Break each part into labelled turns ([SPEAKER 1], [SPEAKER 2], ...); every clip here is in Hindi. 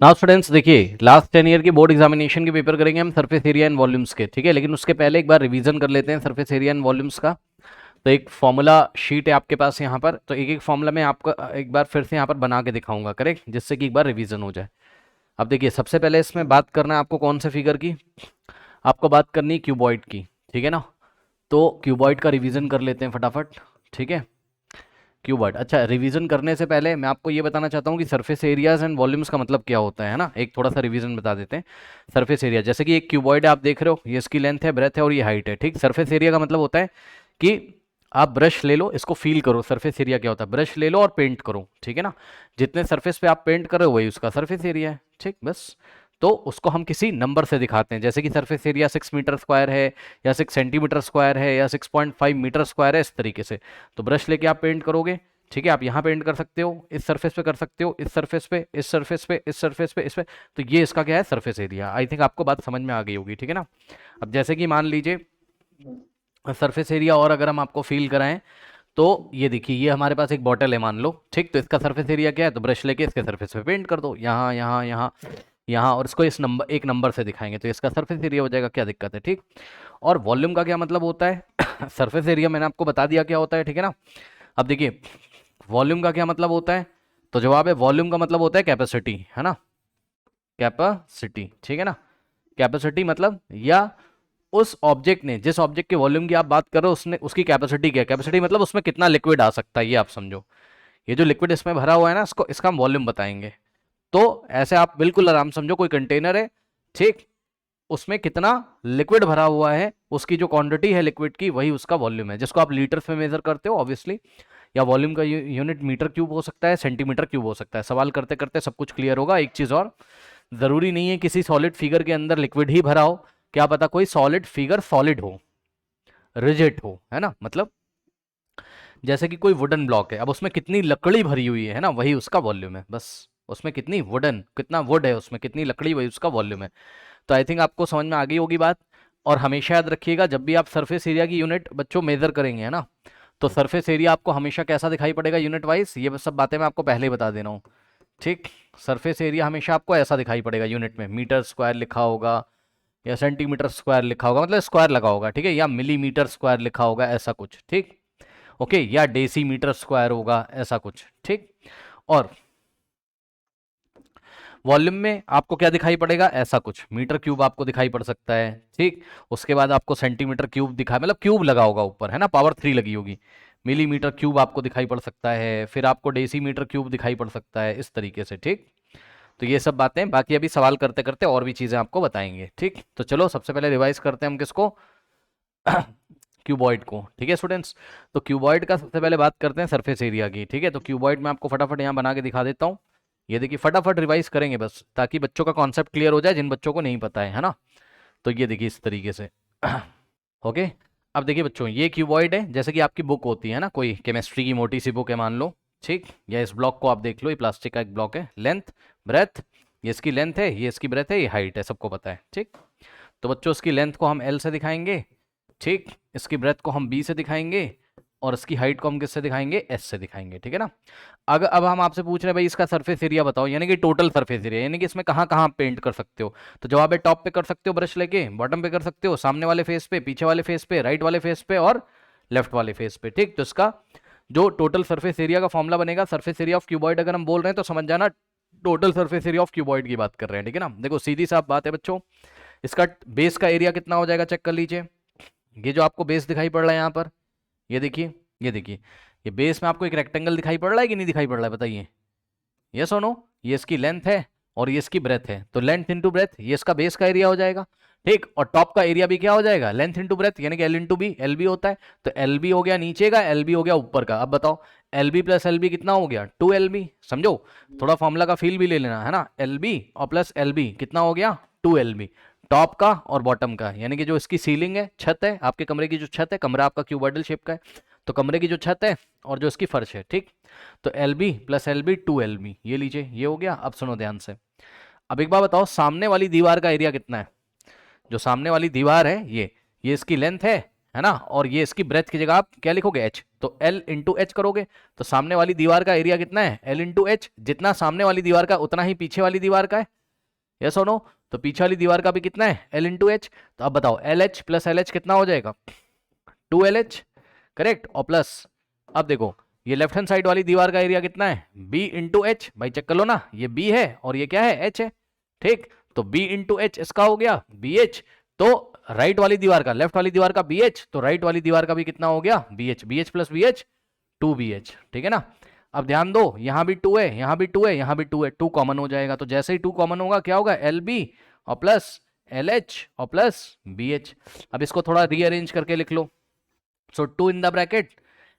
[SPEAKER 1] नाउ स्टूडेंट्स देखिए, लास्ट 10 ईयर की बोर्ड एग्जामिनेशन के पेपर करेंगे हम सरफेस एरिया एंड वॉल्यूम्स के, ठीक है। लेकिन उसके पहले एक बार रिवीजन कर लेते हैं सरफेस एरिया एंड वॉल्यूम्स का। तो एक फॉर्मूला शीट है आपके पास यहाँ पर, तो एक एक फॉर्मूला मैं आपको एक बार फिर से यहाँ पर बना के दिखाऊंगा, करेक्ट, जिससे कि एक बार रिवीजन हो जाए। अब देखिए, सबसे पहले इसमें बात करना है आपको कौन से फिगर की, आपको बात करनी है क्यूबॉइड की, ठीक है ना। तो क्यूबॉइड का रिवीजन कर लेते हैं फटाफट, ठीक है। क्यूबॉइड, अच्छा, रिवीजन करने से पहले मैं आपको ये बताना चाहता हूँ कि सरफेस एरियाज एंड वॉल्यूम्स का मतलब क्या होता है ना। एक थोड़ा सा रिवीजन बता देते हैं। सरफेस एरिया, जैसे कि एक क्यूबॉइड है, आप देख रहे हो, ये इसकी लेंथ है, ब्रेथ है और ये हाइट है, ठीक। सरफेस एरिया का मतलब होता है कि आप ब्रश ले लो, इसको फील करो, सरफेस एरिया क्या होता है, ब्रश ले लो और पेंट करो, ठीक है ना। जितने सरफेस पे आप पेंट कर रहे हो वही उसका सरफेस एरिया है, ठीक, बस। तो उसको हम किसी नंबर से दिखाते हैं, जैसे कि सरफेस एरिया 6 मीटर स्क्वायर है, या 6 सेंटीमीटर स्क्वायर है, या 6.5 मीटर स्क्वायर है, इस तरीके से। तो ब्रश लेके आप पेंट करोगे, ठीक है। आप यहाँ पेंट कर सकते हो, इस सरफेस पे कर सकते हो, इस सरफेस पे, इस सरफेस पे, इस सरफेस पे, इस पे। तो ये इसका क्या है, सरफेस एरिया। आई थिंक आपको बात समझ में आ गई होगी, ठीक है ना। अब जैसे कि मान लीजिए सरफेस एरिया और अगर हम आपको फील कराएं, तो ये देखिए, ये हमारे पास एक बॉटल है मान लो, ठीक। तो इसका सरफेस एरिया क्या है, तो ब्रश लेके इसके सरफेस पे पेंट कर दो, यहाँ यहाँ यहाँ यहाँ, और इसको इस नंबर, एक नंबर से दिखाएंगे तो इसका सरफेस एरिया हो जाएगा, क्या दिक्कत है, ठीक। और वॉल्यूम का क्या मतलब होता है सरफेस एरिया मैंने आपको बता दिया क्या होता है, ठीक है ना। अब देखिए, वॉल्यूम का क्या मतलब होता है, तो जवाब है वॉल्यूम का मतलब होता है कैपेसिटी, है ना, कैपेसिटी, ठीक है ना। कैपेसिटी मतलब, या उस ऑब्जेक्ट ने, जिस ऑब्जेक्ट के वॉल्यूम की आप बात कर रहे हो, उसने, उसकी कैपेसिटी क्या है। कैपेसिटी मतलब उसमें कितना लिक्विड आ सकता है, ये आप समझो। ये जो लिक्विड इसमें भरा हुआ है ना, इसको, इसका हम वॉल्यूम बताएंगे। तो ऐसे आप बिल्कुल आराम समझो, कोई कंटेनर है, ठीक, उसमें कितना लिक्विड भरा हुआ है, उसकी जो क्वांटिटी है लिक्विड की, वही उसका वॉल्यूम है, जिसको आप लीटर्स में मेजर करते हो ऑब्वियसली। या वॉल्यूम का यूनिट मीटर क्यूब हो सकता है, सेंटीमीटर क्यूब हो सकता है। सवाल करते करते सब कुछ क्लियर होगा। एक चीज़ और, ज़रूरी नहीं है किसी सॉलिड फिगर के अंदर लिक्विड ही भरा हो, क्या पता कोई सॉलिड फिगर सॉलिड हो, रिजिड हो, है ना। मतलब जैसे कि कोई वुडन ब्लॉक है, अब उसमें कितनी लकड़ी भरी हुई है ना, वही उसका वॉल्यूम है, बस। उसमें कितनी वुडन, कितना वुड है उसमें, कितनी लकड़ी, वही उसका वॉल्यूम है। तो आई थिंक आपको समझ में आ गई होगी बात। और हमेशा याद रखिएगा, जब भी आप सरफेस एरिया की यूनिट बच्चों मेजर करेंगे, है ना, तो सरफेस एरिया आपको हमेशा कैसा दिखाई पड़ेगा यूनिट वाइज, ये सब बातें मैं आपको पहले ही बता दे रहा हूँ, ठीक। सरफेस एरिया हमेशा आपको ऐसा दिखाई पड़ेगा यूनिट में, मीटर स्क्वायर लिखा होगा, या सेंटीमीटर स्क्वायर लिखा होगा, मतलब स्क्वायर लगा होगा, ठीक है, या मिलीमीटर स्क्वायर लिखा होगा, ऐसा कुछ, ठीक। ओके, या डेसीमीटर स्क्वायर होगा, ऐसा कुछ, ठीक। और वॉल्यूम में आपको क्या दिखाई पड़ेगा, ऐसा कुछ, मीटर क्यूब आपको दिखाई पड़ सकता है, ठीक। उसके बाद आपको सेंटीमीटर क्यूब दिखा, मतलब क्यूब लगा होगा ऊपर, है ना, पावर 3 लगी होगी। मिलीमीटर क्यूब आपको दिखाई पड़ सकता है, फिर आपको डेसीमीटर क्यूब दिखाई पड़ सकता है, इस तरीके से, ठीक। तो ये सब बातें बाकी अभी सवाल करते करते और भी चीज़ें आपको बताएंगे, ठीक। तो चलो सबसे पहले रिवाइज करते हैं हम किसको क्यूबॉइड को, ठीक है स्टूडेंट्स। तो क्यूबॉइड का सबसे पहले बात करते हैं सरफेस एरिया की, ठीक है। तो क्यूबॉइड में आपको फटाफट यहाँ बना के दिखा देता हूँ। ये देखिए, फटाफट रिवाइज करेंगे बस, ताकि बच्चों का कॉन्सेप्ट क्लियर हो जाए, जिन बच्चों को नहीं पता है ना। तो ये देखिए इस तरीके से ओके। अब देखिए बच्चों, ये क्यूबॉइड है, जैसे कि आपकी बुक होती है ना, कोई केमिस्ट्री की मोटी सी बुक है मान लो, ठीक। या इस ब्लॉक को आप देख लो, ये प्लास्टिक का एक ब्लॉक है, लेंथ, ब्रेथ, ये इसकी लेंथ है, ये इसकी ब्रेथ है, ये हाइट है, सबको पता है, ठीक। तो बच्चों, इसकी लेंथ को हम एल से दिखाएंगे, ठीक। इसकी ब्रेथ को हम बी से दिखाएंगे, और इसकी हाइट को हम किससे दिखाएंगे, एस से दिखाएंगे, ठीक है ना। अगर अब हम आपसे पूछ रहे हैं भाई इसका सरफेस एरिया बताओ, यानी कि टोटल सरफेस एरिया, यानी कि इसमें कहाँ कहाँ पेंट कर सकते हो। तो जवाब है टॉप पे कर सकते हो ब्रश लेके, बॉटम पे कर सकते हो, सामने वाले फेस पे, पीछे वाले फेस पे, राइट वाले फेस पे और लेफ्ट वाले फेस पे, ठीक। तो इसका जो टोटल सरफेस एरिया का फॉर्मूला बनेगा, सरफेस एरिया ऑफ क्यूबॉइड अगर हम बोल रहे हैं तो समझ जाना total surface area of cuboid की बात कर रहे हैं, ठीक है ना। देखो सीधी साफ बात है बच्चों, इसका बेस का एरिया कितना हो जाएगा, चेक कर लीजिए। ये जो आपको बेस दिखाई पड़ रहा है यहाँ पर, ये देखिए, ये देखिए, ये बेस में आपको एक रेक्टेंगल दिखाई पड़ रहा है कि नहीं दिखाई पड़ रहा है, बताइए। यस और नो। ये इसकी लेंथ है और ये इसकी ब्रेथ है, तो लेंथ इंटू ब्रेथ ये इसका बेस का एरिया हो जाएगा, ठीक। और टॉप का एरिया भी क्या हो जाएगा, लेंथ इंटू ब्रेथ, यानी कि L into B, L B होता है। तो एल बी हो गया नीचे का, एल बी हो गया ऊपर का। अब बताओ, L B plus L B कितना हो गया, 2 LB। समझो, थोड़ा फॉर्मूला का फील भी ले लेना, है ना। एल बी और प्लस एल बी कितना हो गया, 2 LB। टॉप का और बॉटम का, यानी कि जो इसकी सीलिंग है, छत है, आपके कमरे की जो छत है, कमरा आपका क्यूबॉइडल शेप का है, तो कमरे की जो छत है और जो इसकी फर्श है, ठीक। तो L B plus L B 2 LB, ये लीजिए, ये हो गया। अब सुनो ध्यान से, अब एक बार बताओ, सामने वाली दीवार का एरिया कितना है। जो सामने वाली दीवार है, ये इसकी लेंथ है, है ना, और ये इसकी ब्रेथ की जगह आप क्या लिखोगे, एच, तो एल इंटू एच करोगे तो सामने वाली दीवार का एरिया कितना है, एल इंटू एच, जितना सामने वाली दीवार का उतना ही पीछे वाली दीवार का है, यस और नो, तो पीछे वाली दीवार का भी कितना है, एल इंटू एच, तो अब बताओ L H plus L H कितना हो जाएगा, 2LH, करेक्ट, और प्लस अब देखो ये लेफ्ट हैंड साइड वाली दीवार का एरिया कितना है, B इंटू एच, भाई चेक कर लो ना, ये B है और ये क्या है, H है, ठीक, तो B इंटू एच इसका हो गया BH, तो राइट वाली दीवार का, लेफ्ट वाली दीवार का BH, तो राइट वाली दीवार का भी कितना हो गया, BH, BH plus BH 2BH, ठीक है ना। अब ध्यान दो यहां भी 2 है, यहां भी 2 है, यहां भी 2 है, 2 कॉमन हो जाएगा, तो जैसे ही 2 कॉमन होगा क्या होगा, LB और प्लस LH और प्लस BH। अब इसको थोड़ा रीअरेंज करके लिख लो, so 2 in the bracket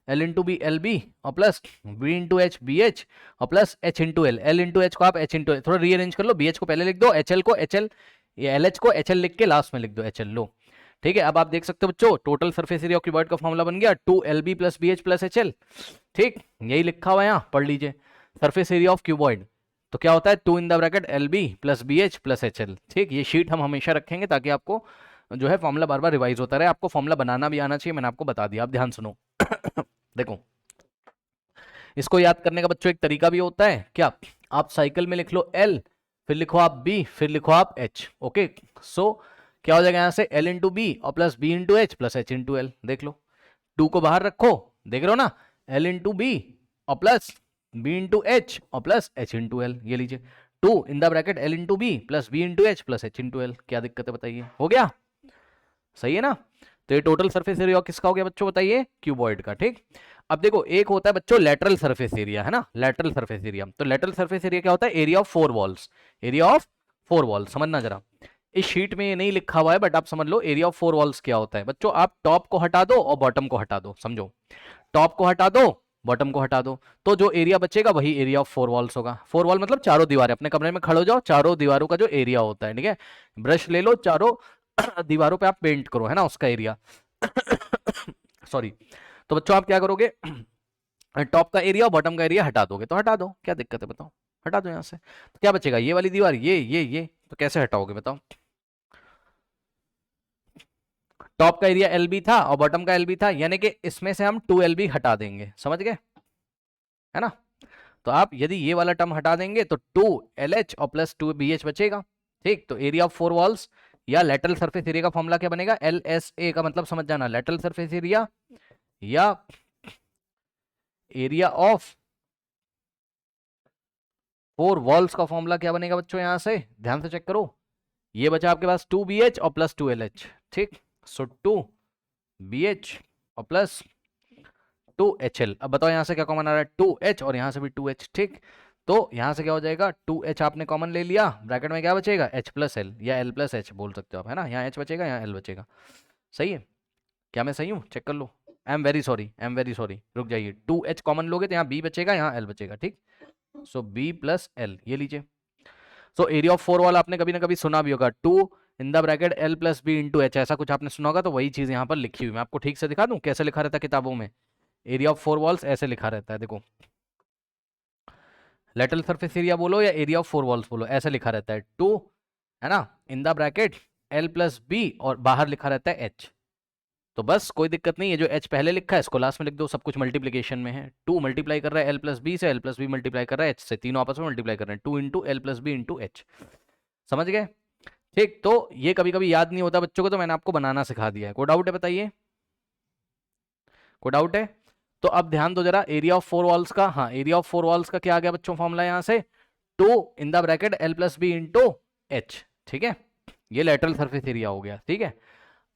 [SPEAKER 1] L into B L B और plus B into H B H और plus H into L, L into H को आप H इंटू एल, थोड़ा रीअरेंज कर लो, BH को पहले लिख दो, HL को HL, ये LH को HL लिख के लास्ट में लिख दो HL, लो ठीक है। अब आप देख सकते हो बच्चों total surface area of cuboid का फॉर्मूला बन गया 2LB plus BH plus HL, ठीक, यही लिखा हुआ है यहाँ, पढ़ लीजिए, सरफेस एरिया ऑफ क्यूबॉइड तो क्या होता है 2 in the bracket LB plus BH plus HL, ठीक, ये शीट हम हमेशा रखेंगे ताकि आपको जो है फॉर्मूला बार बार रिवाइज होता रहे, आपको फॉर्मूला बनाना भी आना चाहिए, मैंने आपको बता दिया, आप ध्यान सुनो। देखो इसको याद करने का बच्चों एक तरीका भी होता है, क्या आप साइकिल में लिख लो L, फिर लिखो आप B, फिर लिखो आप H, ओके, सो क्या हो जाएगा यहां से L इंटू बी और plus B into H plus H into L, देख लो 2 को बाहर रखो, देख रहे हो ना, L इंटू बी और प्लस B इंटू एच और प्लस H इंटू एल, ये लीजिए 2 in the bracket L into B plus B into H plus H into L, क्या दिक्कत है बताइए, हो गया, सही है ना। तो ये टोटल सरफेस एरिया किसका हो गया बच्चों बताइए, क्यूबॉइड का, ठीक। अब देखो एक होता है बच्चों लेटरल सरफेस एरिया, है ना, लेटरल सरफेस एरिया, तो लेटरल सरफेस एरिया क्या होता है, area of 4 walls, area of 4 walls, समझना जरा, इस शीट में ये नहीं लिखा हुआ है बट आप समझ लो एरिया ऑफ 4 वॉल्स क्या होता है बच्चों, आप टॉप को हटा दो और बॉटम को हटा दो, समझो, टॉप को हटा दो बॉटम को हटा दो, तो जो एरिया बचेगा वही एरिया ऑफ 4 वॉल्स होगा, 4 वॉल मतलब चारों दीवारें, अपने कमरे में खड़े हो जाओ, चारों दीवारों का जो एरिया होता है, ठीक है, ब्रश ले लो, चारों दीवारों पे आप पेंट करो, है ना, उसका एरिया सॉरी, तो बच्चों आप क्या करोगे, टॉप का एरिया और बॉटम का एरिया हटा दोगे, तो हटा दो, क्या दिक्कत है बताओ, हटा दो यहां से, तो क्या बचेगा, ये वाली दीवार, ये तो कैसे हटाओगे बताओ, टॉप का एरिया LB था और बॉटम का LB था, यानी कि इसमें से हम 2LB हटा देंगे, समझ गए, है ना, तो आप यदि ये वाला टर्म हटा देंगे तो 2LH और प्लस 2BH बचेगा, ठीक, तो एरिया ऑफ 4 वॉल्स या लेटरल सरफेस एरिया का फॉर्मूला क्या बनेगा, LSA का मतलब समझ जाना, लेटरल सरफेस एरिया या एरिया ऑफ 4 वॉल्स का फॉर्मूला क्या बनेगा बच्चों, यहां से ध्यान से चेक करो, ये बचा आपके पास 2BH और प्लस 2LH, ठीक, सो 2BH और प्लस 2HL, अब बताओ यहां से क्या कॉमन आ रहा है, 2H और यहां से भी 2H, ठीक, तो यहां से क्या हो जाएगा, 2H आपने कॉमन ले लिया, ब्रैकेट में क्या बचेगा, H प्लस एल या L प्लस एच बोल सकते हो आप, है ना, यहाँ H बचेगा यहाँ L बचेगा, सही है, क्या मैं सही हूँ, चेक कर लो, आई एम वेरी सॉरी, रुक जाइए, 2H कॉमन लोगे तो यहाँ B बचेगा, यहाँ L बचेगा, ठीक, सो B प्लस L, ये लीजिए, सो एरिया ऑफ 4 वॉल आपने कभी ना कभी सुना भी होगा, 2 in the bracket L plus B into H, ऐसा कुछ आपने सुना होगा, तो वही चीज यहाँ पर लिखी हुई, मैं आपको ठीक से दिखा दूं कैसे लिखा रहता है किताबों में, एरिया ऑफ 4 वॉल्स ऐसे लिखा रहता है, देखो लेटरल सरफेस एरिया बोलो या एरिया ऑफ 4 वॉल्स बोलो, ऐसे लिखा रहता है 2, है ना, इन the bracket L plus B और बाहर लिखा रहता है H, तो बस कोई दिक्कत नहीं है, जो H पहले लिखा है इसको लास्ट में लिख दो, सब कुछ मल्टीप्लीकेशन में है, 2 मल्टीप्लाई कर रहा है L प्लस B से, L प्लस B मल्टीप्लाई कर रहा है H से, तीनों आपस में मल्टीप्लाई कर रहे हैं, 2 into L plus B into H, समझ गए, ठीक, तो ये कभी कभी याद नहीं होता बच्चों को, तो मैंने आपको बनाना सिखा दिया है, कोई डाउट है बताइए, कोई डाउट है, तो अब ध्यान दो जरा, एरिया ऑफ 4 वॉल्स का, हाँ एरिया ऑफ 4 वॉल्स का क्या आ गया बच्चों फॉर्मूला यहां से, 2 in the bracket L plus B into H, ठीक है, ये लेटरल सरफेस एरिया हो गया, ठीक है।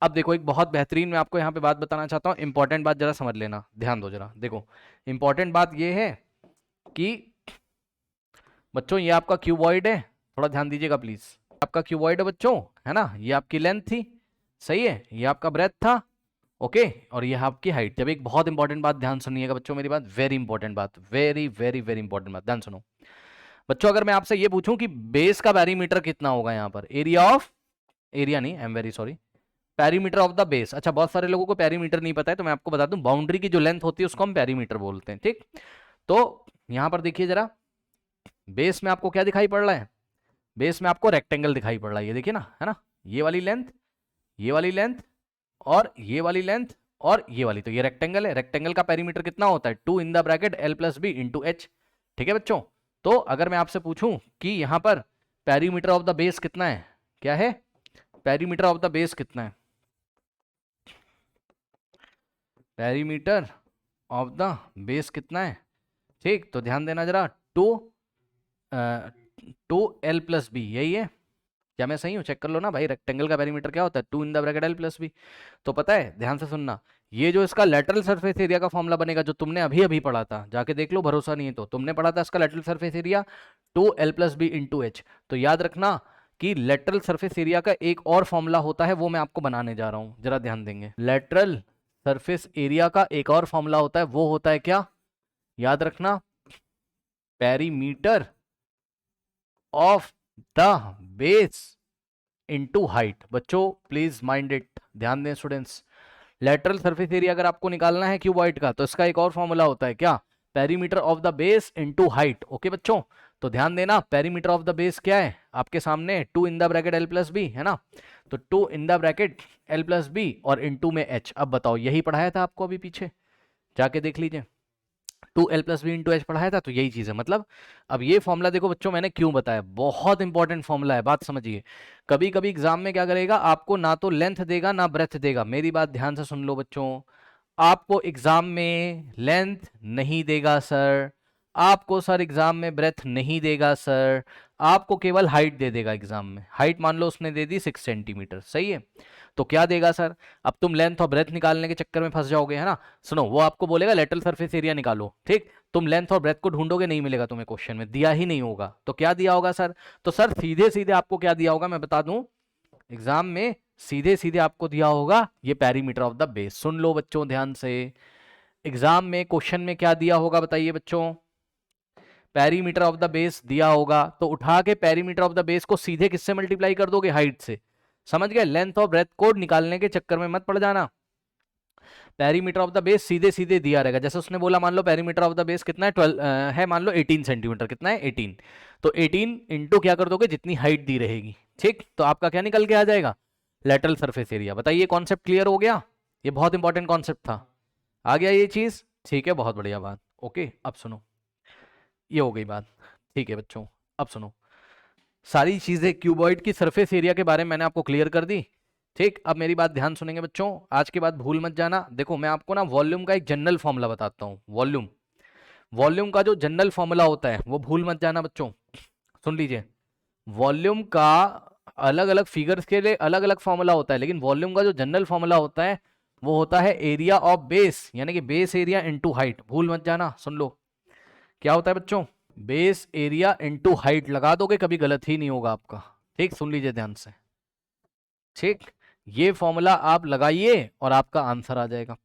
[SPEAKER 1] अब देखो एक बहुत बेहतरीन मैं आपको यहाँ पे बात बताना चाहता हूँ, इंपॉर्टेंट बात जरा समझ लेना, ध्यान दो जरा, देखो इंपॉर्टेंट बात ये है कि बच्चों ये आपका क्यूबॉइड है, थोड़ा ध्यान दीजिएगा प्लीज, आपका क्यूबॉइड है बच्चों, है ना, ये आपकी लेंथ थी, सही है, ये आपका ब्रेथ था, ओके, और ये आपकी हाइट, जब एक बहुत इंपॉर्टेंट बात ध्यान सुनिएगा बच्चों, मेरी बात वेरी इंपॉर्टेंट बात, वेरी वेरी वेरी इंपॉर्टेंट बात, ध्यान सुनो बच्चों, अगर मैं आपसे ये पूछूं कि बेस का पेरीमीटर कितना होगा यहाँ पर, एरिया ऑफ, एरिया नहीं, I am very sorry, perimeter of the base, अच्छा बहुत सारे लोगों को पेरीमीटर नहीं पता है, तो मैं आपको बता दूं बाउंड्री की जो लेंथ होती है उसको हम पेरीमीटर बोलते हैं, ठीक, तो यहां पर देखिए जरा, बेस में आपको क्या दिखाई पड़ रहा है, बेस में आपको रेक्टेंगल दिखाई पड़ रहा है, ये देखिए ना, है ना, ये वाली लेंथ, ये वाली लेंथ और ये वाली लेंथ और ये वाली, तो ये रेक्टेंगल है, रेक्टेंगल का पेरीमीटर कितना होता है 2 in the bracket l plus B into H. ठीक है बच्चों, तो अगर मैं आपसे पूछूं कि यहां पर पेरीमीटर ऑफ द बेस कितना है, क्या है पेरीमीटर ऑफ द बेस कितना है, पेरीमीटर ऑफ द बेस कितना है, ठीक, तो ध्यान देना जरा, 2 l प्लस बी, यही है क्या, मैं सही हूँ, चेक कर लो ना भाई, रेक्टेंगल का पेरीमीटर क्या होता है 2 in the bracket l plus B. तो पता है, ध्यान से सुनना, ये जो इसका लेटरल सरफेस एरिया का फॉर्मूला बनेगा जो तुमने अभी अभी पढ़ा था, जाके देख लो, भरोसा नहीं है तो, तुमने पढ़ा था इसका lateral surface area 2l plus B into H. तो याद रखना कि लेटरल सरफेस एरिया का एक और फॉर्मूला होता है, वो मैं आपको बनाने जा रहा हूं, जरा ध्यान देंगे। लेटरल सरफेस एरिया का एक और फॉर्मूला होता है, वो होता है क्या, याद रखना, perimeter of the base into height. बच्चों प्लीज माइंड इट, ध्यान दें स्टूडेंट्स, लेटरल सरफेस एरिया अगर आपको निकालना है क्यूबॉइड का, तो इसका एक और फॉर्मूला होता है क्या, perimeter of the base into height. Okay बच्चों, तो ध्यान देना, पेरीमीटर ऑफ द बेस क्या है आपके सामने, 2 in the bracket l plus B, है ना, तो 2 in the bracket l plus B और इनटू में h। अब बताओ, यही पढ़ाया था आपको अभी पीछे, जाके देख लीजिए, 2l plus B into H पढ़ाया था, तो यही चीज है। मतलब अब ये फॉर्मूला देखो बच्चों, मैंने क्यों बताया, बहुत इंपॉर्टेंट फॉर्मूला है, बात समझिए। कभी कभी एग्जाम में क्या करेगा, आपको ना तो लेंथ देगा ना ब्रेथ देगा, मेरी बात ध्यान से सुन लो बच्चों, आपको एग्जाम में लेंथ नहीं देगा सर, आपको सर एग्जाम में ब्रेथ नहीं देगा सर, आपको केवल हाइट दे देगा एग्जाम में। हाइट मान लो उसने दे दी 6 सेंटीमीटर, सही है, तो क्या देगा सर, अब तुम लेंथ और ब्रेथ निकालने के चक्कर में फंस जाओगे, है ना। सुनो, वो आपको बोलेगा लेटरल सरफेस एरिया निकालो, ठीक, तुम लेंथ और ब्रेथ को ढूंढोगे, नहीं मिलेगा तुम्हें, क्वेश्चन में दिया ही नहीं होगा, तो क्या दिया होगा सर, तो सर सीधे सीधे आपको क्या दिया होगा मैं बता दूं, एग्जाम में सीधे सीधे आपको दिया होगा ये पेरीमीटर ऑफ द बेस। सुन लो बच्चों ध्यान से, एग्जाम में क्वेश्चन में क्या दिया होगा बताइए बच्चों, पेरीमीटर ऑफ द बेस दिया होगा, तो उठा के पेरीमीटर ऑफ द बेस को सीधे किससे मल्टीप्लाई कर दोगे, हाइट से, समझ गए, लेंथ और ब्रेथ को निकालने के चक्कर में मत पड़ जाना, पेरीमीटर ऑफ द बेस सीधे सीधे दिया रहेगा। जैसे उसने बोला, मान लो पेरीमीटर ऑफ द बेस कितना है 12 है, मान लो 18 सेंटीमीटर, कितना है 18, तो 18 इंटू क्या कर दोगे, जितनी हाइट दी रहेगी, ठीक, तो आपका क्या निकल के आ जाएगा, लेटरल सरफेस एरिया। बताइए कॉन्सेप्ट क्लियर हो गया, ये बहुत इंपॉर्टेंट कॉन्सेप्ट था, आ गया ये चीज, ठीक है, बहुत बढ़िया बात। ओके, अब सुनो, ये हो गई बात, ठीक है बच्चों, अब सुनो, सारी चीजें क्यूबॉइड की सरफेस एरिया के बारे में मैंने आपको क्लियर कर दी, ठीक। अब मेरी बात ध्यान सुनेंगे बच्चों, आज के बाद भूल मत जाना, देखो मैं आपको ना वॉल्यूम का एक जनरल फॉर्मूला बताता हूँ, वॉल्यूम, वॉल्यूम का जो जनरल फॉर्मूला होता है वो भूल मत जाना बच्चों, सुन लीजिए, वॉल्यूम का अलग अलग फिगर्स के लिए अलग अलग फॉर्मूला होता है, लेकिन वॉल्यूम का जो जनरल फॉर्मूला होता है वो होता है एरिया ऑफ बेस, यानी कि बेस एरिया इनटू हाइट, भूल मत जाना, सुन लो क्या होता है बच्चों, बेस एरिया इनटू हाइट, लगा दोगे कभी गलत ही नहीं होगा आपका, ठीक, सुन लीजिए ध्यान से, ठीक, ये फॉर्मूला आप लगाइए और आपका आंसर आ जाएगा।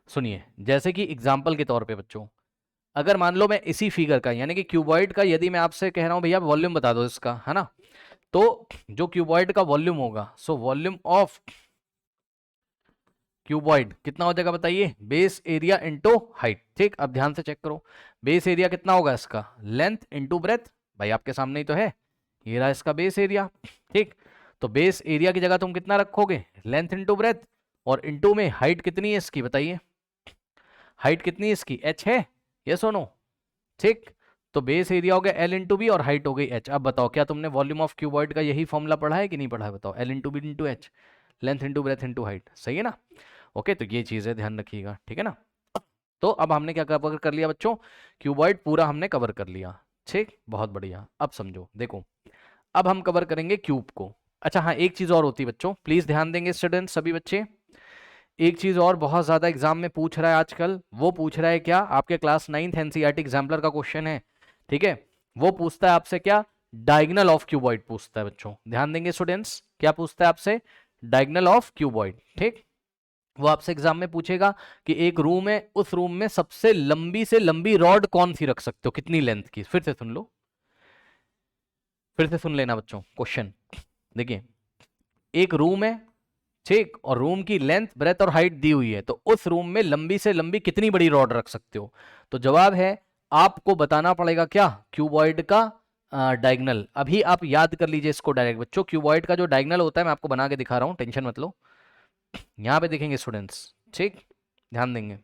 [SPEAKER 1] सुनिए, जैसे कि एग्जांपल के तौर पे बच्चों, अगर मान लो मैं इसी फिगर का, यानी कि क्यूबॉइड का, यदि मैं आपसे कह रहा हूं भैया वॉल्यूम बता दो इसका, है ना, तो जो क्यूबॉइड का वॉल्यूम होगा, सो वॉल्यूम ऑफ क्यूबॉइड कितना हो जाएगा बताइए, बेस एरिया इंटू हाइट, ठीक। अब ध्यान से चेक करो, बेस एरिया कितना होगा इसका, लेंथ इंटू ब्रेथ, भाई आपके सामने ही तो है, ये रहा इसका बेस एरिया, ठीक, तो बेस एरिया की जगह तुम कितना रखोगे, लेंथ इंटू ब्रेथ, और इंटू में हाइट कितनी है इसकी बताइए, हाइट कितनी है इसकी, h है, ये सुनो, ठीक, तो बेस एरिया हो गया एल इंटू बी और हाइट हो गई h। अब बताओ, क्या तुमने वॉल्यूम ऑफ क्यूबॉइड का यही फॉर्मूला पढ़ा है कि नहीं पढ़ा है, बताओ, L into B into H, length into breadth into height, सही है ना। ओके, तो ये चीज़ है, ध्यान रखिएगा, ठीक है ना। तो अब हमने क्या कवर कर लिया बच्चों, क्यूबॉइड पूरा हमने कवर कर लिया, ठीक, बहुत बढ़िया। अब समझो, देखो अब हम कवर करेंगे क्यूब को। अच्छा हाँ, एक चीज़ और होती है बच्चों, प्लीज़ ध्यान देंगे स्टूडेंट्स, सभी बच्चे, एक चीज़ और बहुत ज़्यादा एग्जाम में पूछ रहा है आजकल, वो पूछ रहा है क्या, आपके क्लास 9th एनसीईआरटी एग्जाम्पलर का क्वेश्चन है, ठीक है, वो पूछता है आपसे क्या, डायगोनल ऑफ क्यूबॉइड पूछता है बच्चों, ध्यान देंगे स्टूडेंट्स, क्या पूछता है आपसे, डायगोनल ऑफ क्यूबॉइड, ठीक। वो आपसे एग्जाम में पूछेगा कि एक रूम है, उस रूम में सबसे लंबी से लंबी रॉड कौन सी रख सकते हो, कितनी लेंथ की, फिर से सुन लो, फिर से सुन लेना बच्चों क्वेश्चन, देखिए एक रूम है, ठीक, और रूम की लेंथ ब्रेथ और हाइट दी हुई है, तो उस रूम में लंबी से लंबी कितनी बड़ी रॉड रख सकते हो, तो जवाब है आपको बताना पड़ेगा क्या, क्यूबॉइड का डायगोनल। अभी आप याद कर लीजिए इसको डायरेक्ट बच्चों, क्यूबॉइड का जो डायगोनल होता है मैं आपको बना के दिखा रहा हूं, टेंशन मत लो, यहाँ पे देखेंगे स्टूडेंट्स, ठीक, ध्यान देंगे।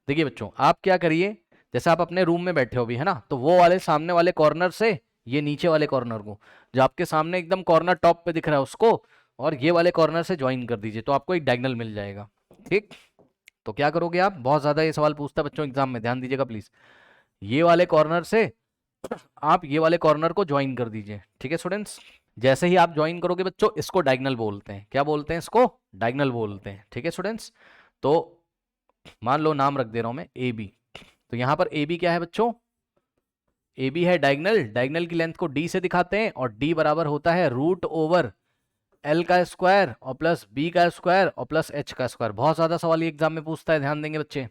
[SPEAKER 1] देखिए बच्चों, आप क्या करिए, जैसे आप अपने रूम में बैठे हो भी है ना, तो वो वाले सामने वाले कॉर्नर से ये नीचे वाले कॉर्नर को, जो आपके सामने एकदम कॉर्नर टॉप पे दिख रहा है उसको, और ये वाले कॉर्नर से ज्वाइन कर दीजिए, तो आपको एक डायगोनल मिल जाएगा। ठीक, तो क्या करोगे आप, बहुत ज्यादा ये सवाल पूछता है बच्चों एग्जाम में, ध्यान दीजिएगा प्लीज। ये वाले कॉर्नर से आप ये वाले कॉर्नर को ज्वाइन कर दीजिए। ठीक है स्टूडेंट्स, जैसे ही आप ज्वाइन करोगे बच्चों, इसको डायगोनल बोलते हैं। क्या बोलते हैं इसको, डायगोनल बोलते हैं। ठीक है स्टूडेंट्स, तो मान लो नाम रख दे रहा हूं मैं ए बी, तो यहां पर ए बी क्या है बच्चों, ए बी है डायगोनल, डायगोनल की लेंथ को डी से दिखाते हैं, और डी बराबर होता है रूट ओवर एल का स्क्वायर और प्लस बी का स्क्वायर और प्लस एच का स्क्वायर। बहुत ज्यादा सवाल ये एग्जाम में पूछता है, ध्यान देंगे बच्चे।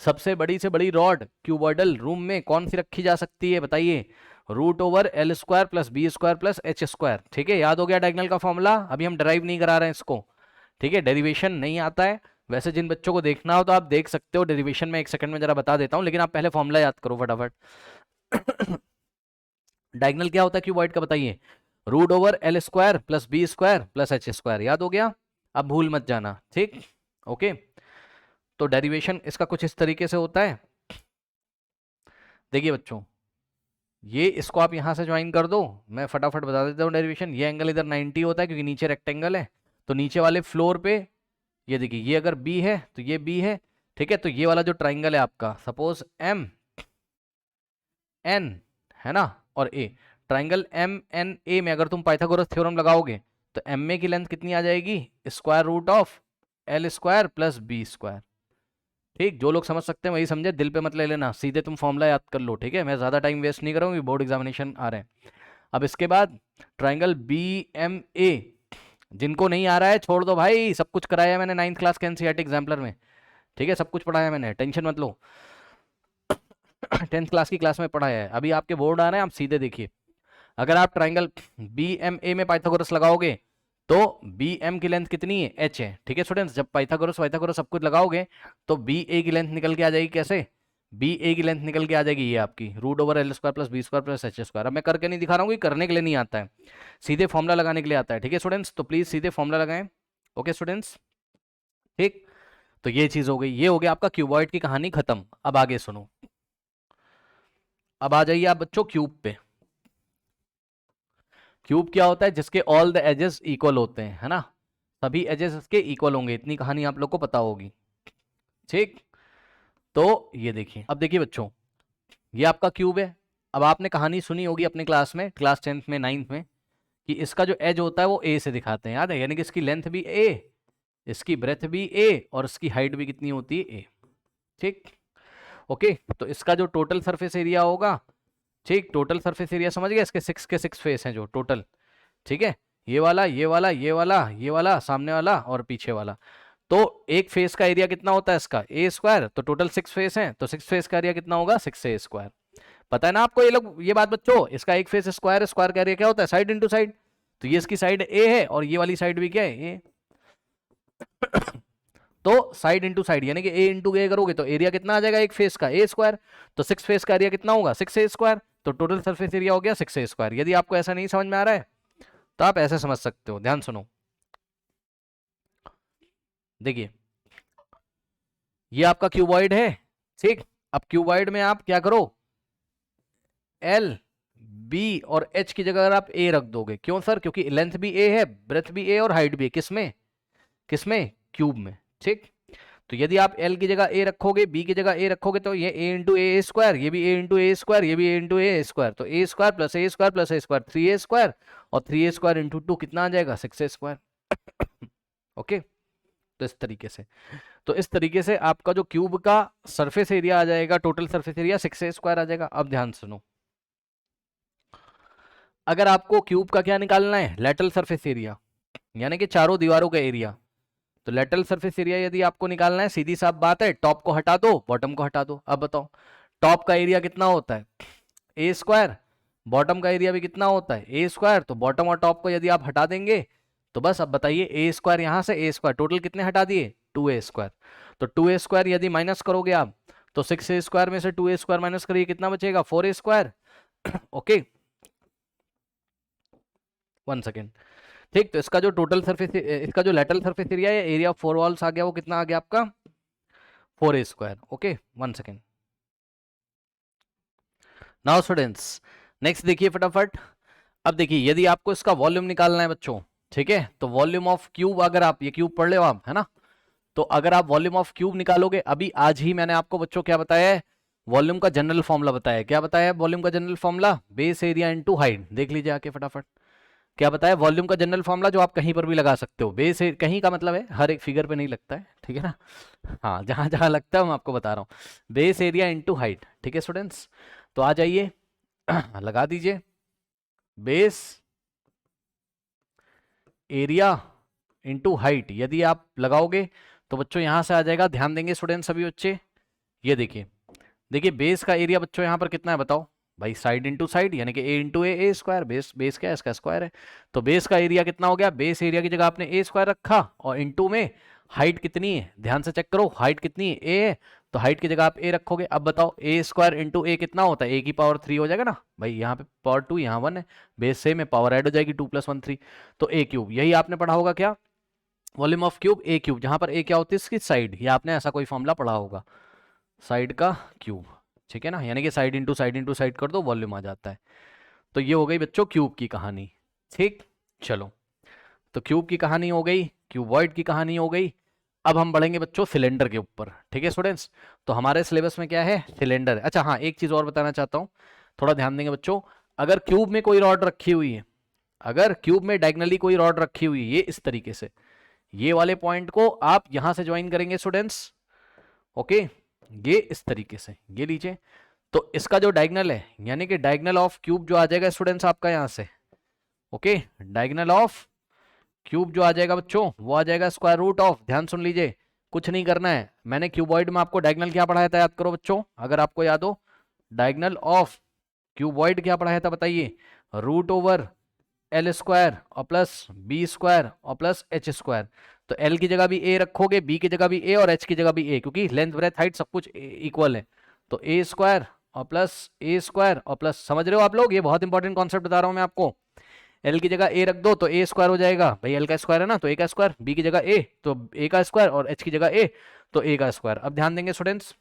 [SPEAKER 1] सबसे बड़ी से बड़ी रॉड क्यूबॉइडल रूम में कौन सी रखी जा सकती है बताइए, root over L square plus B square plus H square. ठीक है, याद हो गया डायगोनल का फॉर्मूला, अभी हम ड्राइव नहीं करा रहे हैं इसको। ठीक है, डेरिवेशन नहीं आता है, वैसे जिन बच्चों को देखना हो तो आप देख सकते हो, डेरिवेशन में एक सेकंड में जरा बता देता हूं, लेकिन आप पहले फॉर्मूला याद करो फटाफट। डायगोनल क्या होता है क्यूबॉइड का बताइए, root over L square plus B square plus H square. याद हो गया, अब भूल मत जाना। ठीक, ओके, तो डेरिवेशन इसका कुछ इस तरीके से होता है। देखिए बच्चों, ये इसको आप यहां से ज्वाइन कर दो, मैं फटाफट बता देता हूँ डेरिवेशन। ये एंगल इधर 90 होता है क्योंकि नीचे रेक्टेंगल है, तो नीचे वाले फ्लोर पे ये देखिए, ये अगर बी है तो ये बी है। ठीक है, तो ये वाला जो ट्राइंगल है आपका, सपोज एम एन है ना, और ए, ट्राइंगल एम एन ए में अगर तुम पाइथागोरस थ्योरम लगाओगे तो एम ए की लेंथ कितनी आ जाएगी, square root of L square plus B square. ठीक, जो लोग समझ सकते हैं वही समझे, दिल पे मत ले लेना, सीधे तुम फॉर्मूला याद कर लो। ठीक है, मैं ज़्यादा टाइम वेस्ट नहीं करूँगी, बोर्ड एग्जामिनेशन आ रहे हैं। अब इसके बाद ट्राइंगल बी एम ए, जिनको नहीं आ रहा है छोड़ दो भाई, सब कुछ कराया है मैंने 9th क्लास के एनसीईआरटी एग्जाम्पलर में। ठीक है, सब कुछ पढ़ाया मैंने, टेंशन मत लो। 10th क्लास की क्लास में पढ़ाया है, अभी आपके बोर्ड आ रहे हैं, आप सीधे देखिए। अगर आप ट्राइंगल बी एम ए में पाइथागोरस लगाओगे तो बी एम की लेंथ कितनी है, एच है। ठीक है स्टूडेंट्स, जब पाइथागोरस सब कुछ लगाओगे तो बी ए की लेंथ निकल के आ जाएगी। कैसे, बी ए की लेंथ निकल के आ जाएगी ये आपकी root over L square plus B square plus H square. अब मैं करके नहीं दिखा रहा हूँ, करने के लिए नहीं आता है, सीधे फॉर्मूला लगाने के लिए आता है। ठीक है स्टूडेंट्स, तो प्लीज सीधे फॉर्मूला लगाएं। ओके स्टूडेंट्स, ठीक, तो ये चीज हो गई, ये हो गया आपका क्यूबॉइड की कहानी खत्म। अब आगे सुनो, अब आ जाइए आप बच्चों क्यूब पे। क्यूब क्या होता है, जिसके ऑल द एजेस इक्वल होते हैं, है ना, सभी एजेस इसके इक्वल होंगे, इतनी कहानी आप लोग को पता होगी। ठीक, तो ये देखिए, अब देखिए बच्चों, ये आपका क्यूब है। अब आपने कहानी सुनी होगी अपने क्लास में, क्लास 10th में 9th में, कि इसका जो एज होता है वो ए से दिखाते हैं, याद है, यानी कि इसकी लेंथ भी ए, इसकी ब्रेथ भी ए, और इसकी हाइट भी कितनी होती है, ए। ठीक, ओके, तो इसका जो टोटल सरफेस एरिया होगा, ठीक, टोटल सरफेस एरिया समझ गए, इसके 6 के 6 फेस हैं जो टोटल। ठीक है, ये वाला ये वाला ये वाला ये वाला सामने वाला और पीछे वाला, तो एक फेस का एरिया कितना होता है इसका, ए स्क्वायर, तो टोटल 6 फेस हैं, तो 6 फेस का एरिया कितना होगा, 6 ए स्क्वायर। पता है ना आपको ये लोग, ये बात बच्चों, इसका एक फेस स्क्वायर, स्क्वायर का एरिया क्या होता है, साइड इंटू साइड, तो ये इसकी साइड ए है और ये वाली साइड भी क्या है, ए। तो साइड इंटू साइड यानी कि ए इंटू ए करोगे तो एरिया कितना आ जाएगा एक फेस का, ए स्क्वायर, तो 6 फेस का एरिया कितना होगा, 6 ए स्क्वायर, तो टोटल सरफेस एरिया हो गया 6 ए स्क्वायर। यदि आपको ऐसा नहीं समझ में आ रहा है तो आप ऐसे समझ सकते हो, ध्यान सुनो। देखिए, ये आपका क्यूबॉइड है, ठीक, अब क्यूबॉइड में आप क्या करो, एल बी और एच की जगह अगर आप ए रख दोगे, क्यों सर, क्योंकि लेंथ भी ए है, ब्रेथ भी ए और हाइट भी है, किसमें, किसमें, क्यूब में। ठीक, तो यदि आप एल की जगह ए रखोगे, बी की जगह ए रखोगे, तो ये ए इंटू ए स्क्वायर, ये भी ए इंटू ए स्क्वायर, ये भी ए इंटू ए स्क्वायर, तो ए स्क्वायर प्लस ए स्क्वायर प्लस ए स्क्वायर 3 ए स्क्वायर, और 3 ए स्क्वायर इंटू 2 कितना आ जाएगा, 6 ए स्क्वायर। ओके, तो इस तरीके से आपका जो क्यूब का सरफेस एरिया आ जाएगा, टोटल सरफेस एरिया 6 ए स्क्वायर आ जाएगा। अब ध्यान सुनो, अगर आपको क्यूब का क्या निकालना है, लेटरल सरफेस एरिया, यानी कि चारों दीवारों का एरिया, तो लेटरल सरफेस एरिया यदि आपको निकालना है, सीधी साफ बात है, टॉप को हटा दो, बॉटम को हटा दो। अब बताओ, टॉप का एरिया कितना होता है, ए स्क्वायर, बॉटम का एरिया भी कितना होता है, ए स्क्वायर, तो बॉटम और टॉप को यदि आप हटा देंगे तो बस अब बताइए, ए स्क्वायर यहां से ए स्क्वायर, टोटल कितने हटा दिए, 2 ए स्क्वायर, तो 2 ए स्क्वायर यदि माइनस करोगे आप तो 6 ए स्क्वायर में से 2 ए स्क्वायर माइनस करिए, कितना बचेगा, 4 ए स्क्वायर। ओके, 1 सेकेंड, ठीक। तो इसका जो टोटल सरफेस, इसका जो लेटरल सरफेस एरिया है, एरिया ऑफ 4 वॉल्स आ गया, वो कितना आ गया आपका 4a²। Okay, 1 second. Now students, next देखिए फटाफट। अब देखिए, यदि आपको इसका वॉल्यूम निकालना है बच्चों, ठीक है, तो वॉल्यूम ऑफ क्यूब, अगर आप ये क्यूब पढ़ ले आप, है ना, तो अगर आप वॉल्यूम ऑफ क्यूब निकालोगे, अभी आज ही मैंने आपको बच्चों क्या बताया है, वॉल्यूम का जनरल फॉर्मूला बताया। क्या बताया है वॉल्यूम का general formula? Base area into height. देख लीजिए आके फटाफट, क्या बताया वॉल्यूम का जनरल फॉर्मूला, जो आप कहीं पर भी लगा सकते हो। बेस कहीं का मतलब है हर एक फिगर पे नहीं लगता है, ठीक है ना, हाँ, जहां जहां लगता है मैं आपको बता रहा हूं। बेस एरिया इनटू हाइट, ठीक है स्टूडेंट्स। तो आ जाइए लगा दीजिए बेस एरिया इनटू हाइट। यदि आप लगाओगे तो बच्चों यहां से आ जाएगा, ध्यान देंगे स्टूडेंट सभी बच्चे, ये देखिए, देखिए बेस का एरिया बच्चों यहां पर कितना है बताओ भाई, साइड इंटू साइड, यानी कि ए इंटू ए स्क्वायर। बेस बेस क्या है, इसका स्क्वायर है। तो बेस का एरिया कितना हो गया, बेस एरिया की जगह आपने ए स्क्वायर रखा, और इंटू में हाइट कितनी है, ध्यान से चेक करो, हाइट कितनी है, ए है, तो हाइट की जगह आप ए रखोगे। अब बताओ ए स्क्वायर इंटू ए कितना होता है, ए की पावर 3 हो जाएगा ना भाई, यहाँ पे पावर 2, यहाँ 1 है, बेस सेम है, पावर ऐड हो जाएगी 2 + 1 3, तो ए क्यूब। यही आपने पढ़ा होगा क्या, volume of cube A cube, जहां पर ए क्या होती है इसकी साइड, या आपने ऐसा कोई फॉर्मूला पढ़ा होगा, साइड का क्यूब, ठीक है ना, यानी कि साइड इंटू साइड कर दो, वॉल्यूम आ जाता है। तो ये हो गई बच्चों क्यूब की कहानी, ठीक। चलो, तो क्यूब की कहानी हो गई, क्यूबॉइड की कहानी हो गई। अब हम बढ़ेंगे बच्चों सिलेंडर के ऊपर, ठीक है स्टूडेंट्स। तो हमारे सिलेबस में क्या है, सिलेंडर। अच्छा हाँ, एक चीज और बताना चाहता हूं, थोड़ा ध्यान देंगे बच्चों। अगर क्यूब में कोई रॉड रखी हुई है, अगर क्यूब में डायगनली कोई रॉड रखी हुई है, ये इस तरीके से, ये वाले पॉइंट को आप यहां से ज्वाइन करेंगे स्टूडेंट्स, ओके, ये इस तरीके से, ये लीजिए। तो इसका जो डायगनल है, यानी कि डायगनल ऑफ क्यूब जो आ जाएगा स्टूडेंट्स आपका यहां से, ओके, डायगनल ऑफ क्यूब जो आ जाएगा बच्चों, वो आ जाएगा स्क्वायर रूट ऑफ, ध्यान सुन लीजिए, कुछ नहीं करना है। मैंने क्यूबॉइड में आपको डायगनल क्या पढ़ाया था, याद करो बच्चों, अगर आपको याद हो, डायगनल ऑफ क्यूबॉइड क्या पढ़ाया था बताइए, रूट ओवर एल स्क्वायर और प्लस बी स्क्वायर और प्लस एच स्क्वायर। तो एल की जगह भी ए रखोगे, बी की जगह भी ए, और एच की जगह भी ए, क्योंकि लेंथ ब्रेथ हाइट सब कुछ इक्वल है। तो ए स्क्वायर और प्लस ए स्क्वायर और प्लस, समझ रहे हो आप लोग, ये बहुत इंपॉर्टेंट कॉन्सेप्ट बता रहा हूं मैं आपको। एल की जगह ए रख दो तो ए स्क्वायर हो जाएगा भाई, एल का स्क्वायर है ना, तो ए का स्क्वायर, बी की जगह ए तो ए का स्क्वायर, और एच की जगह ए तो ए का स्क्वायर। अब ध्यान देंगे स्टूडेंट्स,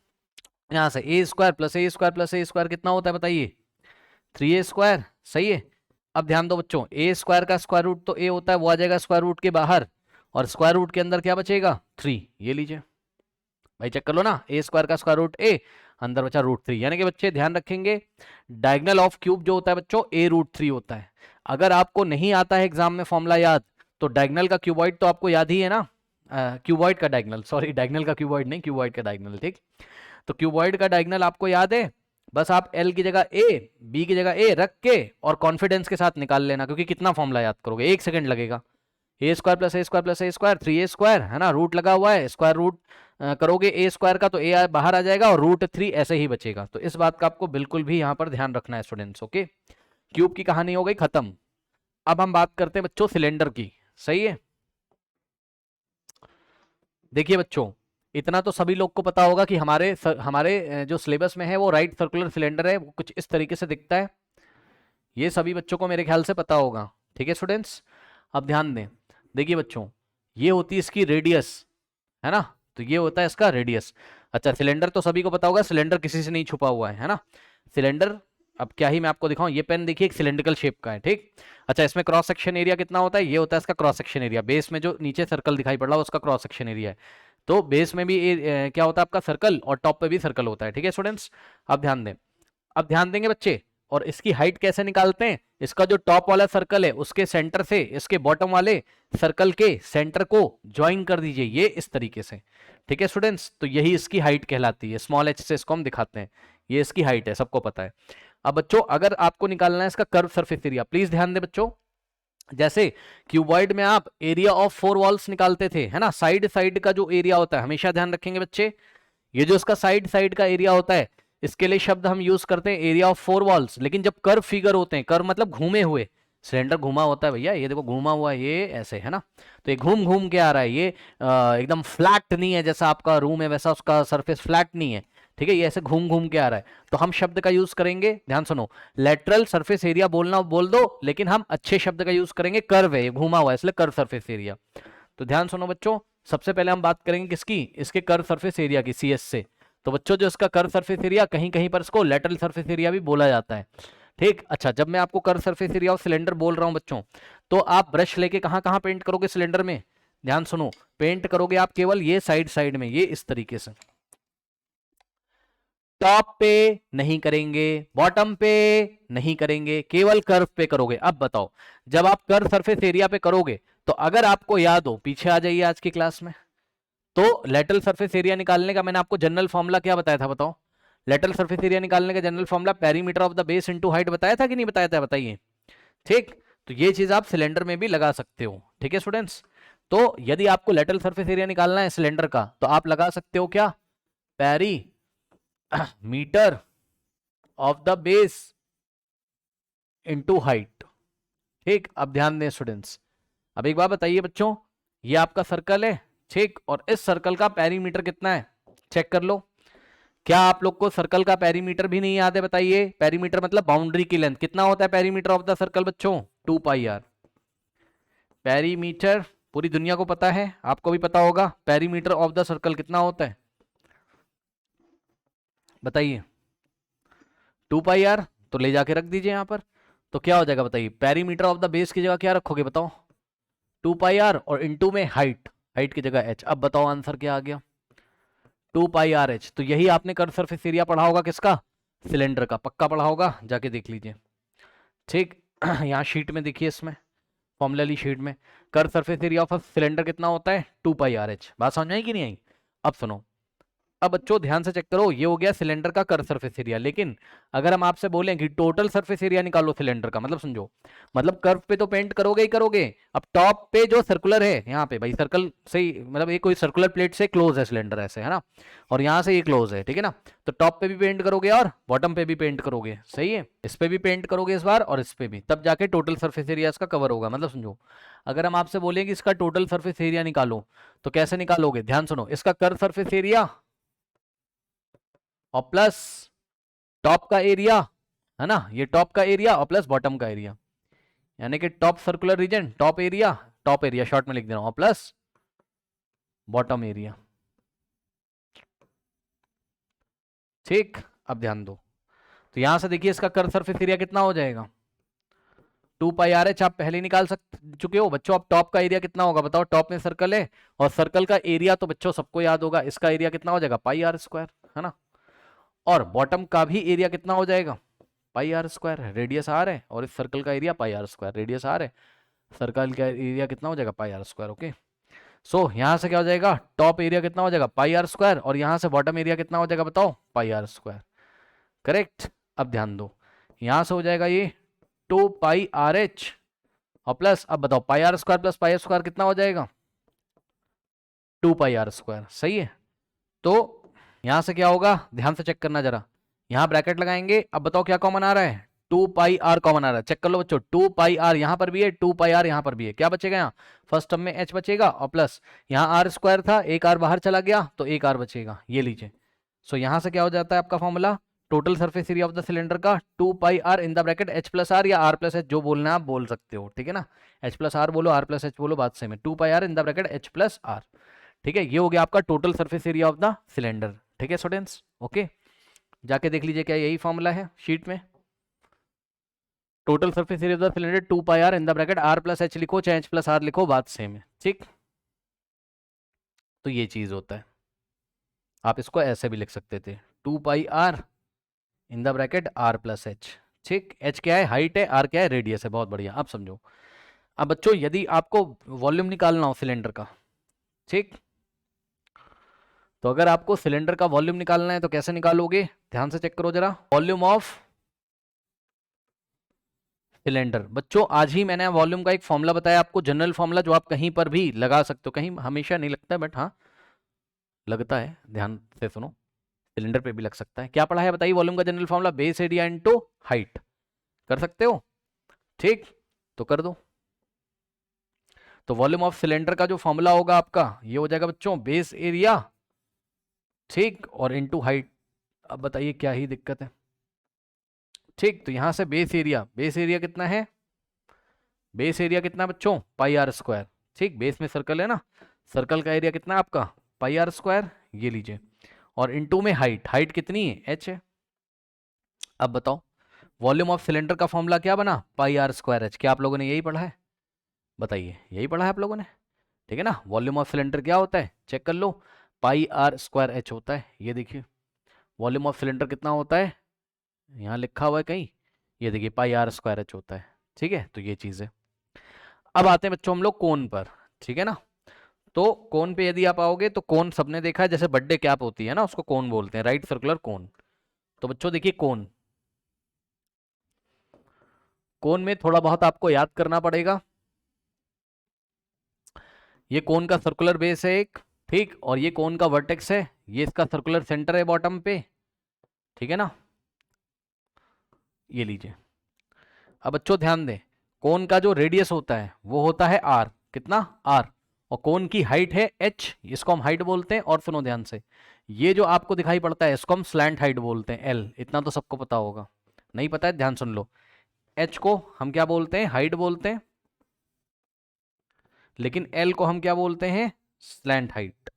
[SPEAKER 1] यहां से ए स्क्वायर प्लस ए स्क्वायर प्लस ए स्क्वायर कितना होता है बताइए, 3a स्क्वायर, सही है। अब ध्यान दो बच्चों, ए स्क्वायर का स्क्वायर रूट तो ए होता है, वो आ जाएगा स्क्वायर रूट के बाहर, और स्क्वायर रूट के अंदर क्या बचेगा, 3, ये लीजिए भाई, चेक कर लो ना, ए स्क्वायर का स्क्वायर रूट ए, अंदर बचा √3, यानी कि बच्चे ध्यान रखेंगे, डायगनल ऑफ क्यूब जो होता है बच्चों, a√3 होता है। अगर आपको नहीं आता है एग्जाम में फॉर्मूला याद, तो डायगनल का क्यूबॉइड तो आपको याद ही है ना, क्यूबॉइड का डायगनल, सॉरी, डायगनल का क्यूबॉइड नहीं, क्यूबॉइड का डायगनल, ठीक। तो क्यूबॉइड का डायगनल आपको याद है, बस आप एल की जगह ए, बी की जगह ए रख के और कॉन्फिडेंस के साथ निकाल लेना, क्योंकि कितना फॉर्मूला याद करोगे, 1 सेकंड लगेगा। ए स्क्वायर प्लस ए स्क्वायर प्लस ए स्क्वायर, 3a स्क्वायर, है ना, रूट लगा हुआ है, स्क्वायर रूट करोगे ए स्क्वायर का तो ए बाहर आ जाएगा, और √3 ऐसे ही बचेगा। तो इस बात का आपको बिल्कुल भी यहाँ पर ध्यान रखना है स्टूडेंट्स, ओके। क्यूब की कहानी हो गई खत्म। अब हम बात करते हैं बच्चों सिलेंडर की, सही है। देखिए बच्चों, इतना तो सभी लोग को पता होगा कि हमारे जो सिलेबस में है वो राइट सर्कुलर सिलेंडर है, वो कुछ इस तरीके से दिखता है, ये सभी बच्चों को मेरे ख्याल से पता होगा, ठीक है स्टूडेंट्स। अब ध्यान दें, देखिए बच्चों, ये होती है इसकी रेडियस, है ना, तो ये होता है इसका रेडियस। अच्छा, सिलेंडर तो सभी को पता होगा, सिलेंडर किसी से नहीं छुपा हुआ है ना, सिलेंडर। अब क्या ही मैं आपको दिखाऊं, ये पेन देखिए एक सिलेंड्रिकल शेप का है, ठीक। अच्छा, इसमें क्रॉस सेक्शन एरिया कितना होता है, ये होता है इसका क्रॉस सेक्शन एरिया, बेस में जो नीचे सर्कल दिखाई पड़ रहा है उसका क्रॉस सेक्शन एरिया है। तो बेस में भी क्या होता है आपका सर्कल, और टॉप पे भी सर्कल होता है, ठीक है स्टूडेंट्स। अब ध्यान दें, अब ध्यान देंगे बच्चे, और इसकी हाइट कैसे निकालते हैं, इसका जो टॉप वाला सर्कल है उसके सेंटर से इसके बॉटम वाले सर्कल के सेंटर को ज्वाइन कर दीजिए, ये इस तरीके से, ठीक है स्टूडेंट्स। तो यही इसकी हाइट कहलाती है, स्मॉल h से इसको हम दिखाते हैं, ये इसकी हाइट है, सबको पता है। अब बच्चों, अगर आपको निकालना है इसका कर्व सरफेस एरिया, प्लीज ध्यान दें बच्चों, जैसे क्यूबॉइड में आप एरिया ऑफ 4 वॉल्स निकालते थे, है ना, साइड साइड का जो एरिया होता है, हमेशा ध्यान रखेंगे बच्चे, ये जो इसका साइड साइड का एरिया होता है, इसके लिए शब्द हम यूज करते हैं एरिया ऑफ 4 वॉल्स। लेकिन जब कर्व फिगर होते हैं, कर्व मतलब घूमे हुए, सिलेंडर घूमा होता है भैया, ये देखो घूमा हुआ है, ये ऐसे है ना, तो ये घूम घूम के आ रहा है, ये एकदम फ्लैट नहीं है, जैसा आपका रूम है वैसा उसका सरफेस फ्लैट नहीं है, ठीक है, ये ऐसे घूम घूम के आ रहा है, तो हम शब्द का यूज करेंगे, ध्यान सुनो, लेटरल सरफेस एरिया बोलना बोल दो, लेकिन हम अच्छे शब्द का यूज करेंगे, कर्व है, ये घूमा हुआ है इसलिए कर्व सरफेस एरिया। तो ध्यान सुनो बच्चों, सबसे पहले हम बात करेंगे किसकी, इसके कर्व सरफेस एरिया की, सीएस से। तो बच्चों जो इसका कर्व सरफेस एरिया, कहीं कहीं पर इसको लेटरल सरफेस एरिया भी बोला जाता है। ठीक, अच्छा, जब मैं आपको curve surface area of cylinder बोल रहा हूं बच्चों, तो आप ब्रश लेके कहां कहां पेंट करोगे सिलेंडर में, ध्यान सुनो, पेंट करोगे आप केवल ये साइड साइड में, ये इस तरीके से, टॉप पे नहीं करेंगे, बॉटम पे नहीं करेंगे, केवल कर्व पे करोगे। अब बताओ, जब आप कर्व सरफेस एरिया पे करोगे, तो अगर आपको याद हो, पीछे आ जाइए आज की क्लास में, तो लेटरल सरफेस एरिया निकालने का मैंने आपको जनरल फॉर्मूला क्या बताया था, बताओ, लेटरल सरफेस एरिया निकालने का general formula perimeter of the base into height बताया था कि नहीं बताया था, बताइए। ठीक, तो ये चीज आप सिलेंडर में भी लगा सकते हो। ठीक है स्टूडेंट्स, तो यदि आपको लेटरल सरफेस एरिया निकालना है सिलेंडर का, तो आप लगा सकते हो क्या, perimeter of the base into height. ठीक, अब ध्यान दें स्टूडेंट्स, अब एक बात बताइए बच्चों, ये आपका सर्कल है, ठीक, और इस सर्कल का पेरीमीटर कितना है, चेक कर लो। क्या आप लोग को सर्कल का पेरीमीटर भी नहीं याद है, बताइए, पेरीमीटर मतलब बाउंड्री की लेंथ, कितना होता है पेरीमीटर ऑफ द सर्कल बच्चों, 2πr। पेरीमीटर पूरी दुनिया को पता है, आपको भी पता होगा, पेरीमीटर ऑफ द सर्कल कितना होता है, बताइए, 2πr। तो ले जाके रख दीजिए यहां पर, तो क्या हो जाएगा बताइए, पेरीमीटर ऑफ द बेस की जगह क्या रखोगे बताओ, 2πr, और इनटू में हाइट, हाइट की जगह h। अब बताओ आंसर क्या आ गया, 2πrh। तो यही आपने कर्व सरफेस एरिया पढ़ा होगा किसका, सिलेंडर का, पक्का पढ़ा होगा, जाके देख लीजिए। ठीक, यहाँ शीट में देखिए, इसमें फॉर्मूला ली शीट में, curve surface area of cylinder कितना होता है, 2πrh। बात समझ में आई कि नहीं आई। अब सुनो, अब बच्चों ध्यान से चेक करो, ये हो गया सिलेंडर का कर्व सरफेस एरिया, लेकिन अगर हम आपसे बोलें कि टोटल सरफेस एरिया निकालो सिलेंडर का, मतलब समझो, मतलब कर्व पे तो पेंट करोगे ही करोगे, अब टॉप पे जो सर्कुलर है यहाँ पे, भाई सर्कल से ही, मतलब ये कोई सर्कुलर प्लेट से क्लोज है सिलेंडर ऐसे, है ना, और यहाँ से ये क्लोज है, ठीक है ना, तो टॉप पे भी पेंट करोगे और बॉटम पे भी पेंट करोगे, सही है, इस पे भी पेंट करोगे इस बार और इस पे भी, तब जाके टोटल सर्फेस एरिया इसका कवर होगा। मतलब समझो, अगर हम आपसे बोलें कि इसका टोटल सर्फेस एरिया निकालो, तो कैसे निकालोगे, ध्यान सुनो, इसका कर्व सरफेस एरिया और प्लस टॉप का एरिया, है ना, ये टॉप का एरिया और प्लस बॉटम का एरिया, यानी कि top circular region, top area short में लिख दे रहा हूं, प्लस बॉटम एरिया। ठीक, अब ध्यान दो, तो यहां से देखिए इसका कर्व सरफेस एरिया कितना हो जाएगा, 2πrh आप पहले निकाल चुके हो बच्चों। अब टॉप का एरिया कितना होगा बताओ, टॉप में सर्कल है और सर्कल का एरिया तो बच्चों सबको याद होगा, इसका एरिया कितना हो जाएगा, πr², है ना, और बॉटम का भी एरिया कितना हो जाएगा, πr², रेडियस आर है और इस सर्कल का एरिया πr², रेडियस आर है, सर्कल का एरिया कितना हो जाएगा, πr²। ओके, सो यहां से क्या हो जाएगा, टॉप एरिया कितना हो जाएगा, πr², और यहां से बॉटम एरिया कितना हो जाएगा बताओ, πr², करेक्ट। अब ध्यान दो, यहां से हो जाएगा ये 2πrh और प्लस, अब बताओ πr² प्लस πr² कितना हो जाएगा, 2πr², सही है। तो यहां से क्या होगा, ध्यान से चेक करना जरा, यहां ब्रैकेट लगाएंगे, अब बताओ क्या कॉमन आ रहा है, 2πr कॉमन आ रहा है, चेक कर लो बच्चों, 2πr यहां पर भी है, 2πr यहां पर भी है, क्या बचेगा यहाँ, फर्स्ट टर्म में h बचेगा और प्लस यहाँ r² था, एक r बाहर चला गया तो एक r बचेगा, ये लीजिए। सो यहां से क्या हो जाता है आपका formula, total surface area of the cylinder का 2πr in the bracket h plus R या r प्लस एच, जो बोलना है आप बोल सकते हो, ठीक है ना, h प्लस आर बोलो, r प्लस एच बोलो, बात सेम है, 2πr in the bracket h plus R. ठीक है, ये हो गया आपका total surface area of the cylinder. ठीक है स्टूडेंट्स, ओके, जाके देख लीजिए क्या यही फॉर्मूला है शीट में, total surface area of the cylinder 2πr in the bracket r plus H लिखो चाहे h प्लस आर लिखो, बात सेम है। ठीक, तो ये चीज होता है, आप इसको ऐसे भी लिख सकते थे, 2πr in the bracket r plus H. ठीक, h क्या है, हाइट है, r क्या है, रेडियस है, बहुत बढ़िया, आप समझो। अब बच्चों यदि आपको वॉल्यूम निकालना हो सिलेंडर का, ठीक, तो अगर आपको सिलेंडर का वॉल्यूम निकालना है तो कैसे निकालोगे, ध्यान से चेक करो जरा, वॉल्यूम ऑफ सिलेंडर। बच्चों आज ही मैंने वॉल्यूम का एक फॉर्मूला बताया आपको, जनरल फॉर्मूला, जो आप कहीं पर भी लगा सकते हो, कहीं हमेशा नहीं लगता है बट हाँ लगता है, ध्यान से सुनो, सिलेंडर पे भी लग सकता है। क्या पढ़ा है बताइए, वॉल्यूम का general formula base area into height, कर सकते हो, ठीक, तो कर दो। तो वॉल्यूम ऑफ सिलेंडर का जो फॉर्मूला होगा आपका, ये हो जाएगा बच्चों बेस एरिया, ठीक, और इनटू हाइट, अब बताइए क्या ही दिक्कत है। ठीक, तो यहां से बेस एरिया कितना है, बेस एरिया कितना बच्चों, पाई आर स्क्वायर। ठीक, बेस में सर्कल है ना, सर्कल का एरिया कितना है आपका, पाई आर स्क्वायर, ये लीजिए। और इनटू में हाइट, हाइट कितनी है, एच है। अब बताओ वॉल्यूम ऑफ सिलेंडर का फॉर्मूला क्या बना, पाई आर स्क्वायर एच। क्या आप लोगों ने यही पढ़ा है, बताइए यही पढ़ा है आप लोगों ने, ठीक है ना। वॉल्यूम ऑफ सिलेंडर क्या होता है, चेक कर लो, पाई आर स्क्वायर एच होता है। ये देखिए वॉल्यूम ऑफ सिलेंडर कितना होता है, यहाँ लिखा हुआ है कहीं, ये देखिए पाई आर स्क्वायर एच होता है। ठीक है, तो ये चीज़ है। अब आते हैं बच्चों हम लोग कोन पर, ठीक है ना। तो कोन पे यदि आप आओगे तो कोन सबने देखा है, जैसे बर्थडे कैप होती है ना उसको कोन बोलते हैं, राइट सर्कुलर कोन। तो बच्चों देखिए कोन, कोन में थोड़ा बहुत आपको याद करना पड़ेगा। ये कोन का सर्कुलर बेस है एक, ठीक, और ये कोन का वर्टेक्स है, ये इसका सर्कुलर सेंटर है बॉटम पे, ठीक है ना। ये लीजिए। अब बच्चों ध्यान दें, कोन का जो रेडियस होता है वो होता है आर, कितना, आर, और कोन की हाइट है एच, इसको हम हाइट बोलते हैं। और सुनो ध्यान से, ये जो आपको दिखाई पड़ता है इसको हम स्लैंट हाइट बोलते हैं, एल। इतना तो सबको पता होगा, नहीं पता है ध्यान सुन लो। एच को हम क्या बोलते हैं, हाइट बोलते हैं, लेकिन एल को हम क्या बोलते हैं, स्लैंट हाइट।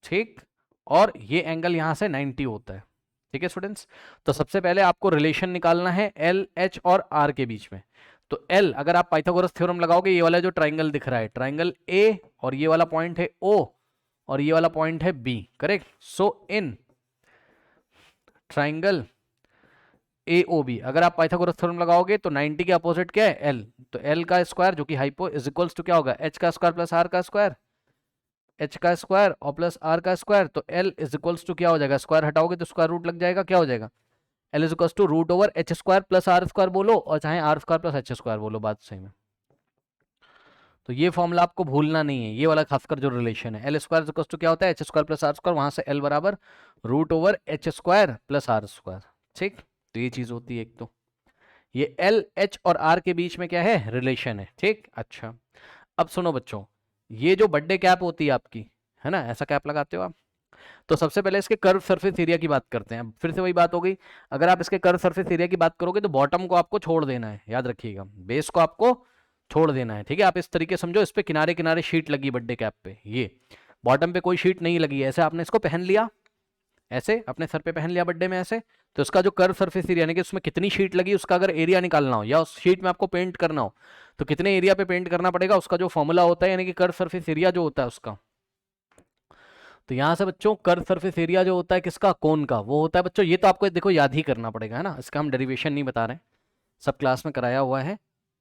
[SPEAKER 1] ठीक, और ये एंगल यहां से 90 होता है। ठीक है स्टूडेंट्स, तो सबसे पहले आपको रिलेशन निकालना है एल एच और आर के बीच में। तो एल, अगर आप पाइथागोरस थ्योरम लगाओगे, ये वाला जो ट्राइंगल दिख रहा है, ट्राइंगल ए, और ये वाला पॉइंट है ओ, और ये वाला पॉइंट है B, correct. So in triangle A O B, अगर आप पाइथागोरस थ्योरम लगाओगे तो 90 के अपोजिट क्या है, एल। तो एल का स्क्वायर जो कि हाइपो इज इक्वल्स टू क्या होगा, एच का स्क्वायर प्लस आर का स्क्वायर, एच का स्क्वायर और प्लस आर का स्क्वायर। तो एल इज इक्वल्स टू क्या हो जाएगा, स्क्वायर हटाओगे तो स्क्वायर रूट लग जाएगा, क्या हो जाएगा, L is equals to root over H square plus R square बोलो, और चाहे R square plus H square बोलो, बात सही में। तो ये फॉर्मूला आपको भूलना नहीं है, ये वाला खासकर जो रिलेशन है, एल स्क्वायर इक्वल्स टू क्या होता है, H square plus R square, वहां से एल बराबर root over H square plus R square. ठीक, तो ये चीज होती है एक। तो ये एल एच और आर के बीच में क्या है, रिलेशन है। ठीक, अच्छा अब सुनो बच्चों, ये जो बर्थडे कैप होती है आपकी, है ना, ऐसा कैप लगाते हो आप, तो सबसे पहले इसके कर्व सरफेस एरिया की बात करते हैं। फिर से वही बात हो गई, अगर आप इसके कर्व सरफेस एरिया की बात करोगे तो बॉटम को आपको छोड़ देना है, याद रखिएगा, बेस को आपको छोड़ देना है। ठीक है, आप इस तरीके समझो, इस पे किनारे किनारे शीट लगी बर्थडे कैप पे, ये बॉटम पे कोई शीट नहीं लगी है, ऐसे आपने इसको पहन लिया, ऐसे अपने सर पे पहन लिया बर्थडे में ऐसे। तो इसका जो कर्व सरफेस एरिया, यानी कि उसमें कितनी शीट लगी, उसका अगर एरिया निकालना हो या उस शीट में आपको पेंट करना हो, तो कितने एरिया पे पेंट करना पड़ेगा, उसका जो फॉर्मूला होता है, यानी कि कर्व सरफेस एरिया जो होता है उसका। तो यहां से बच्चों कर्व सरफेस एरिया जो होता है किसका, कोन का, वो होता है बच्चों, ये तो आपको देखो याद ही करना पड़ेगा, है ना, इसका हम डेरिवेशन नहीं बता रहे हैं, सब क्लास में कराया हुआ है।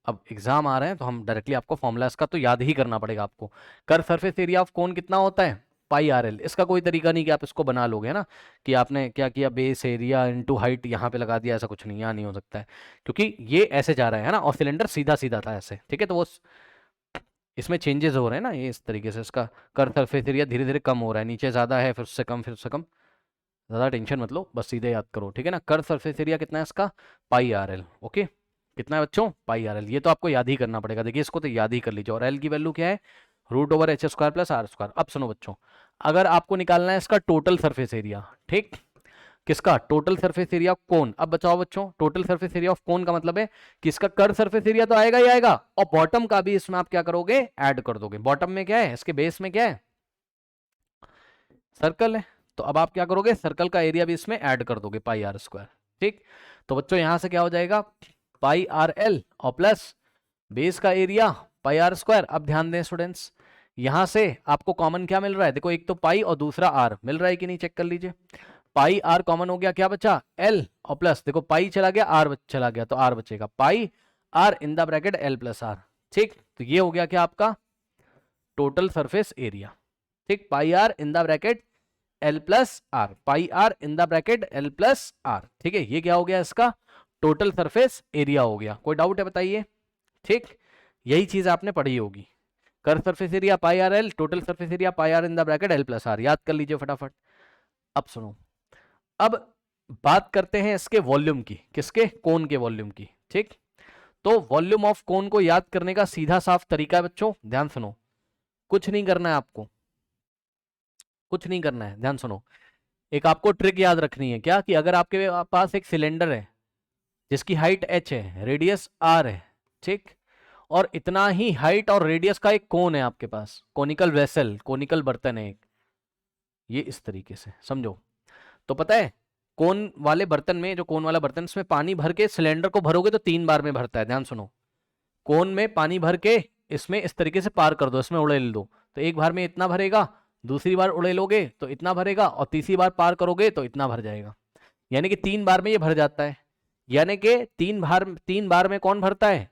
[SPEAKER 1] अब एग्जाम आ रहे हैं तो हम डायरेक्टली आपको फॉर्मूला इसका तो याद ही करना पड़ेगा आपको। Curve surface area of cone कितना होता है, पाई आर एल। इसका कोई तरीका नहीं कि आप इसको बना लोगे, है ना, कि आपने क्या किया, बेस एरिया इनटू हाइट यहाँ पे लगा दिया, ऐसा कुछ नहीं, यहाँ नहीं हो सकता है, क्योंकि ये ऐसे जा रहा है ना, और सिलेंडर सीधा सीधा था ऐसे। ठीक है, तो वो इसमें चेंजेस हो रहे हैं ना, ये इस तरीके से इसका कर्व सरफेस एरिया धीरे धीरे कम हो रहा है, नीचे ज़्यादा है, फिर उससे कम, फिर उससे कम। ज़्यादा टेंशन मत लो, बस सीधे याद करो, ठीक है ना। कर्व सरफेस एरिया कितना है इसका, पाई आर एल। ओके, कितना है बच्चों, पाई आर एल, ये तो आपको याद ही करना पड़ेगा। देखिए इसको तो याद ही कर लीजिए, और एल की वैल्यू क्या है, root over H square plus R square. अब सुनो बच्चों, अगर आपको निकालना है इसका टोटल सरफेस एरिया, ठीक, किसका, total surface area of cone. अब बताओ बच्चों, total surface area of cone का मतलब है कि इसका कर्व सरफेस एरिया तो आएगा ही आएगा, और बॉटम का भी इसमें आप क्या करोगे, ऐड कर दोगे। बॉटम में क्या है, इसके बेस में क्या है, सर्कल है, तो अब आप क्या करोगे, सर्कल का एरिया भी इसमें ऐड कर दोगे, पाई आर स्क्वायर। ठीक, तो बच्चों यहां से क्या हो जाएगा, पाई आर एल और प्लस बेस का एरिया पाई आर स्क्वायर। अब ध्यान दें स्टूडेंट्स, यहां से आपको कॉमन क्या मिल रहा है, देखो एक तो पाई और दूसरा आर मिल रहा है कि नहीं, चेक कर लीजिए। पाई आर कॉमन हो गया, क्या बचा, एल और प्लस, देखो पाई चला गया, आर चला गया, तो आर बचेगा, pi R in the bracket L plus R. ठीक, तो ये हो गया क्या आपका टोटल सरफेस एरिया। ठीक, pi R in the bracket L plus R, pi R in the bracket L plus R. ठीक है, ये क्या हो गया, इसका टोटल सरफेस एरिया हो गया। कोई डाउट है बताइए। ठीक, यही चीज आपने पढ़ी होगी, curve surface area pi R L, total surface area pi R in the bracket L plus R, याद कर लीजिए फटाफट। अब सुनो, अब बात करते हैं इसके वॉल्यूम की, किसके, कोन के वॉल्यूम की। ठीक, तो वॉल्यूम ऑफ कोन को याद करने का सीधा साफ तरीका है बच्चों, ध्यान सुनो, कुछ नहीं करना है आपको, कुछ नहीं करना है, ध्यान सुनो। एक आपको ट्रिक याद रखनी है क्या, कि अगर आपके पास एक सिलेंडर है जिसकी हाइट h है, रेडियस r है, ठीक, और इतना ही हाइट और रेडियस का एक कोन है आपके पास, कोनिकल वेसल, कोनिकल बर्तन है एक, ये इस तरीके से समझो। तो पता है कोन वाले बर्तन में, जो कोन वाला बर्तन, इसमें पानी भर के सिलेंडर को भरोगे तो 3 बार में भरता है, ध्यान सुनो। कोन में पानी भर के इसमें इस तरीके से पार कर दो, इसमें उड़ेल दो, तो एक बार में इतना भरेगा, दूसरी बार उड़ेलोगे तो इतना भरेगा, और तीसरी बार पार करोगे तो इतना भर जाएगा। यानी कि 3 बार में ये भर जाता है। यानी कि 3 बार में कौन भरता है,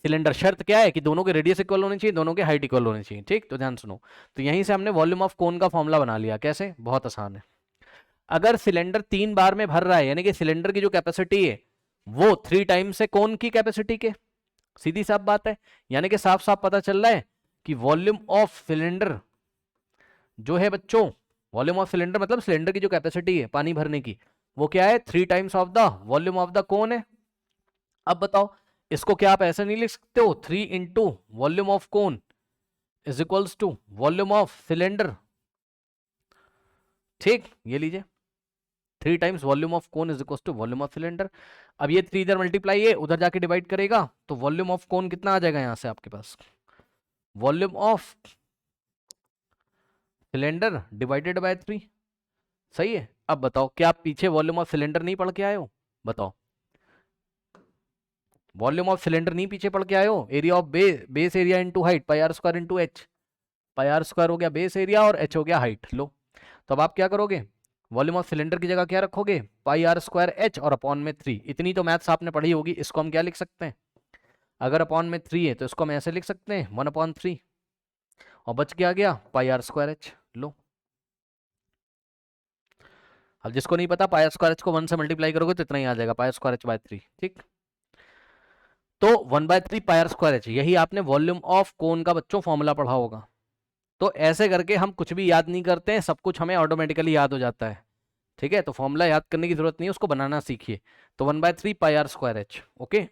[SPEAKER 1] सिलेंडर। शर्त क्या है कि दोनों के रेडियस इक्वल होने चाहिए, दोनों के हाइट इक्वल होने चाहिए, ठीक। तो ध्यान सुनो, तो यहीं से हमने वॉल्यूम ऑफ कोन का फॉर्मूला बना लिया। कैसे, बहुत आसान है। अगर सिलेंडर 3 बार में भर रहा है, यानी कि सिलेंडर की जो कैपेसिटी है वो 3 टाइम्स है कोन की कैपेसिटी के, सीधी साफ बात है। यानी कि साफ साफ पता चल रहा है कि वॉल्यूम ऑफ सिलेंडर जो है बच्चों, वॉल्यूम ऑफ सिलेंडर मतलब सिलेंडर की जो कैपेसिटी है पानी भरने की, वो क्या है, 3 times of the volume of the cone है। अब बताओ, इसको क्या आप ऐसे नहीं लिख सकते हो, 3 into volume of cone is equals to volume of cylinder, ठीक। ये लीजिए, 3 times volume of cone is equals to volume of cylinder. अब ये 3 इधर मल्टीप्लाई है, उधर जाके डिवाइड करेगा, तो वॉल्यूम ऑफ कोन कितना आ जाएगा यहां से आपके पास, volume of cylinder divided by 3। सही है। अब बताओ, क्या आप पीछे वॉल्यूम ऑफ सिलेंडर नहीं पढ़ के आए हो, बताओ, वॉल्यूम ऑफ सिलेंडर नहीं पीछे पढ़ के आए हो। Area of base area into height, pi R square into H, pi R square हो गया बेस एरिया और एच हो गया हाइट। लो, तो अब आप क्या करोगे, वॉल्यूम ऑफ सिलेंडर की जगह क्या रखोगे, पाई आर स्क्वायर एच और अपॉन में 3। इतनी तो मैथ्स आपने पढ़ी होगी। इसको हम क्या लिख सकते हैं, अगर अपॉन में 3 है तो इसको हम ऐसे लिख सकते हैं 1/3, और बच गया पाई आर स्क्वायर एच। लो, अब जिसको नहीं पता, पाई आर स्क्वायर एच को 1 से मल्टीप्लाई करोगे तो इतना ही आ जाएगा, पाई आर स्क्वायर एच बाय 3, ठीक। तो 1/3 पाई आर स्क्वायर एच, यही आपने वॉल्यूम ऑफ कोन का बच्चों फॉर्मूला पढ़ा होगा। तो ऐसे करके हम कुछ भी याद नहीं करते हैं, सब कुछ हमें ऑटोमेटिकली याद हो जाता है, ठीक है। तो फॉर्मूला याद करने की जरूरत नहीं है, उसको बनाना सीखिए। तो 1/3 pi R square H, okay,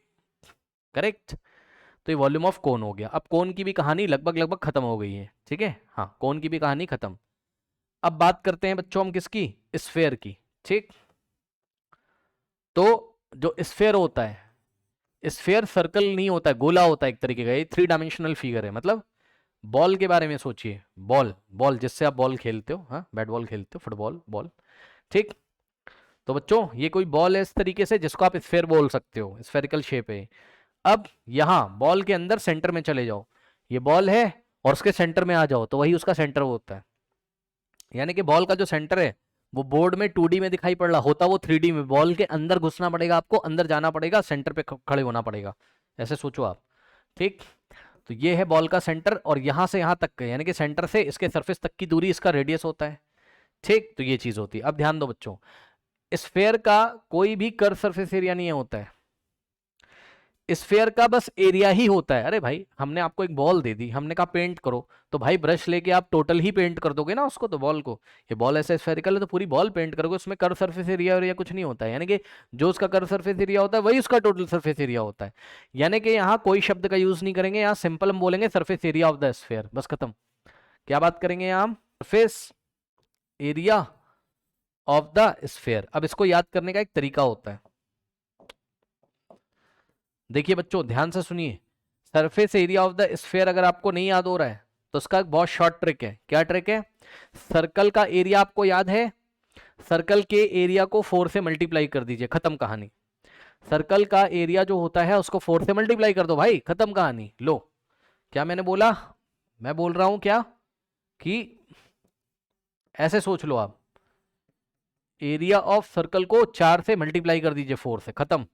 [SPEAKER 1] correct. तो ये वॉल्यूम ऑफ कोन हो गया। अब कोन की भी कहानी लगभग लगभग खत्म हो गई है, ठीक है। हाँ, कोन की भी कहानी खत्म। अब बात करते हैं बच्चों हम किसकी, स्फेयर की, ठीक। तो जो स्फेयर होता है, स्फेयर सर्कल नहीं होता है, गोला होता है एक तरीके का, ये 3 डायमेंशनल फिगर है। मतलब बॉल के बारे में सोचिए, बॉल, बॉल जिससे आप बॉल खेलते हो, हाँ, बैट बॉल खेलते हो, फुटबॉल बॉल, ठीक। तो बच्चों ये कोई बॉल है इस तरीके से, जिसको आप स्फेयर बोल सकते हो, स्फेरिकल शेप है। अब यहां बॉल के अंदर सेंटर में चले जाओ, ये बॉल है और उसके सेंटर में आ जाओ, तो वही उसका सेंटर होता है। यानी कि बॉल का जो सेंटर है वो बोर्ड में 2D में दिखाई पड़ रहा होता, वो 3D में, बॉल के अंदर घुसना पड़ेगा आपको, अंदर जाना पड़ेगा, सेंटर पे खड़े होना पड़ेगा, ऐसे सोचो आप, ठीक। तो ये है बॉल का सेंटर, और यहां से यहां तक यानी कि सेंटर से इसके सरफेस तक की दूरी इसका रेडियस होता है, ठीक। तो ये चीज होती है। अब ध्यान दो बच्चों, स्फेयर का कोई भी कर्व सरफेस एरिया नहीं होता है, स्फेयर का बस एरिया ही होता है। अरे भाई, हमने आपको एक बॉल दे दी, हमने कहा पेंट करो, तो भाई ब्रश लेके आप टोटल ही पेंट कर दोगे ना उसको, तो बॉल को, ये बॉल ऐसे स्फेरिकल है तो पूरी बॉल पेंट करोगे, उसमें कर्व सरफेस एरिया और कुछ नहीं होता है। यानी कि जो उसका कर्व सरफेस एरिया होता है वही उसका टोटल सरफेस एरिया होता है। यानी कि यहाँ कोई शब्द का यूज नहीं करेंगे, यहाँ सिंपल हम बोलेंगे surface area of the sphere, बस खत्म। क्या बात करेंगे यहाँ, surface area of the sphere. अब इसको याद करने का एक तरीका होता है, देखिए बच्चों ध्यान से सुनिए। Surface area of the sphere अगर आपको नहीं याद हो रहा है तो उसका एक बहुत शॉर्ट ट्रिक है। क्या ट्रिक है, सर्कल का एरिया आपको याद है, सर्कल के एरिया को 4 से मल्टीप्लाई कर दीजिए, खत्म कहानी। सर्कल का एरिया जो होता है उसको 4 से मल्टीप्लाई कर दो भाई, खत्म कहानी। लो, क्या मैंने बोला, मैं बोल रहा हूं क्या, कि ऐसे सोच लो आप, एरिया ऑफ सर्कल को 4 से मल्टीप्लाई कर दीजिए 4 से, खत्म।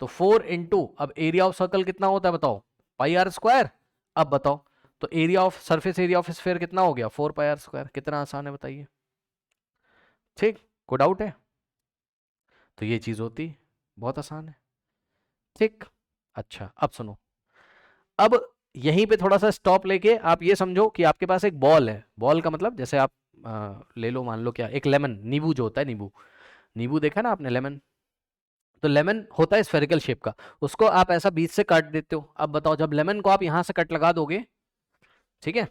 [SPEAKER 1] तो 4 इंटू, अब एरिया ऑफ सर्कल कितना होता है बताओ, पाई आर स्क्वायर। अब बताओ, तो area of surface area of sphere कितना हो गया, 4 पाई आर स्क्वायर। कितना आसान है बताइए, ठीक, कोई डाउट है। तो ये चीज होती, बहुत आसान है, ठीक। अच्छा, अब सुनो, अब यहीं पे थोड़ा सा स्टॉप लेके आप ये समझो कि आपके पास एक बॉल है। बॉल का मतलब जैसे आप ले लो, मान लो क्या, एक लेमन, नींबू जो होता है, नींबू, नींबू देखा ना आपने, लेमन। तो लेमन होता है स्फेरिकल शेप का, उसको आप ऐसा बीच से काट देते हो। अब बताओ, जब लेमन को आप यहां से कट लगा दोगे, ठीक है,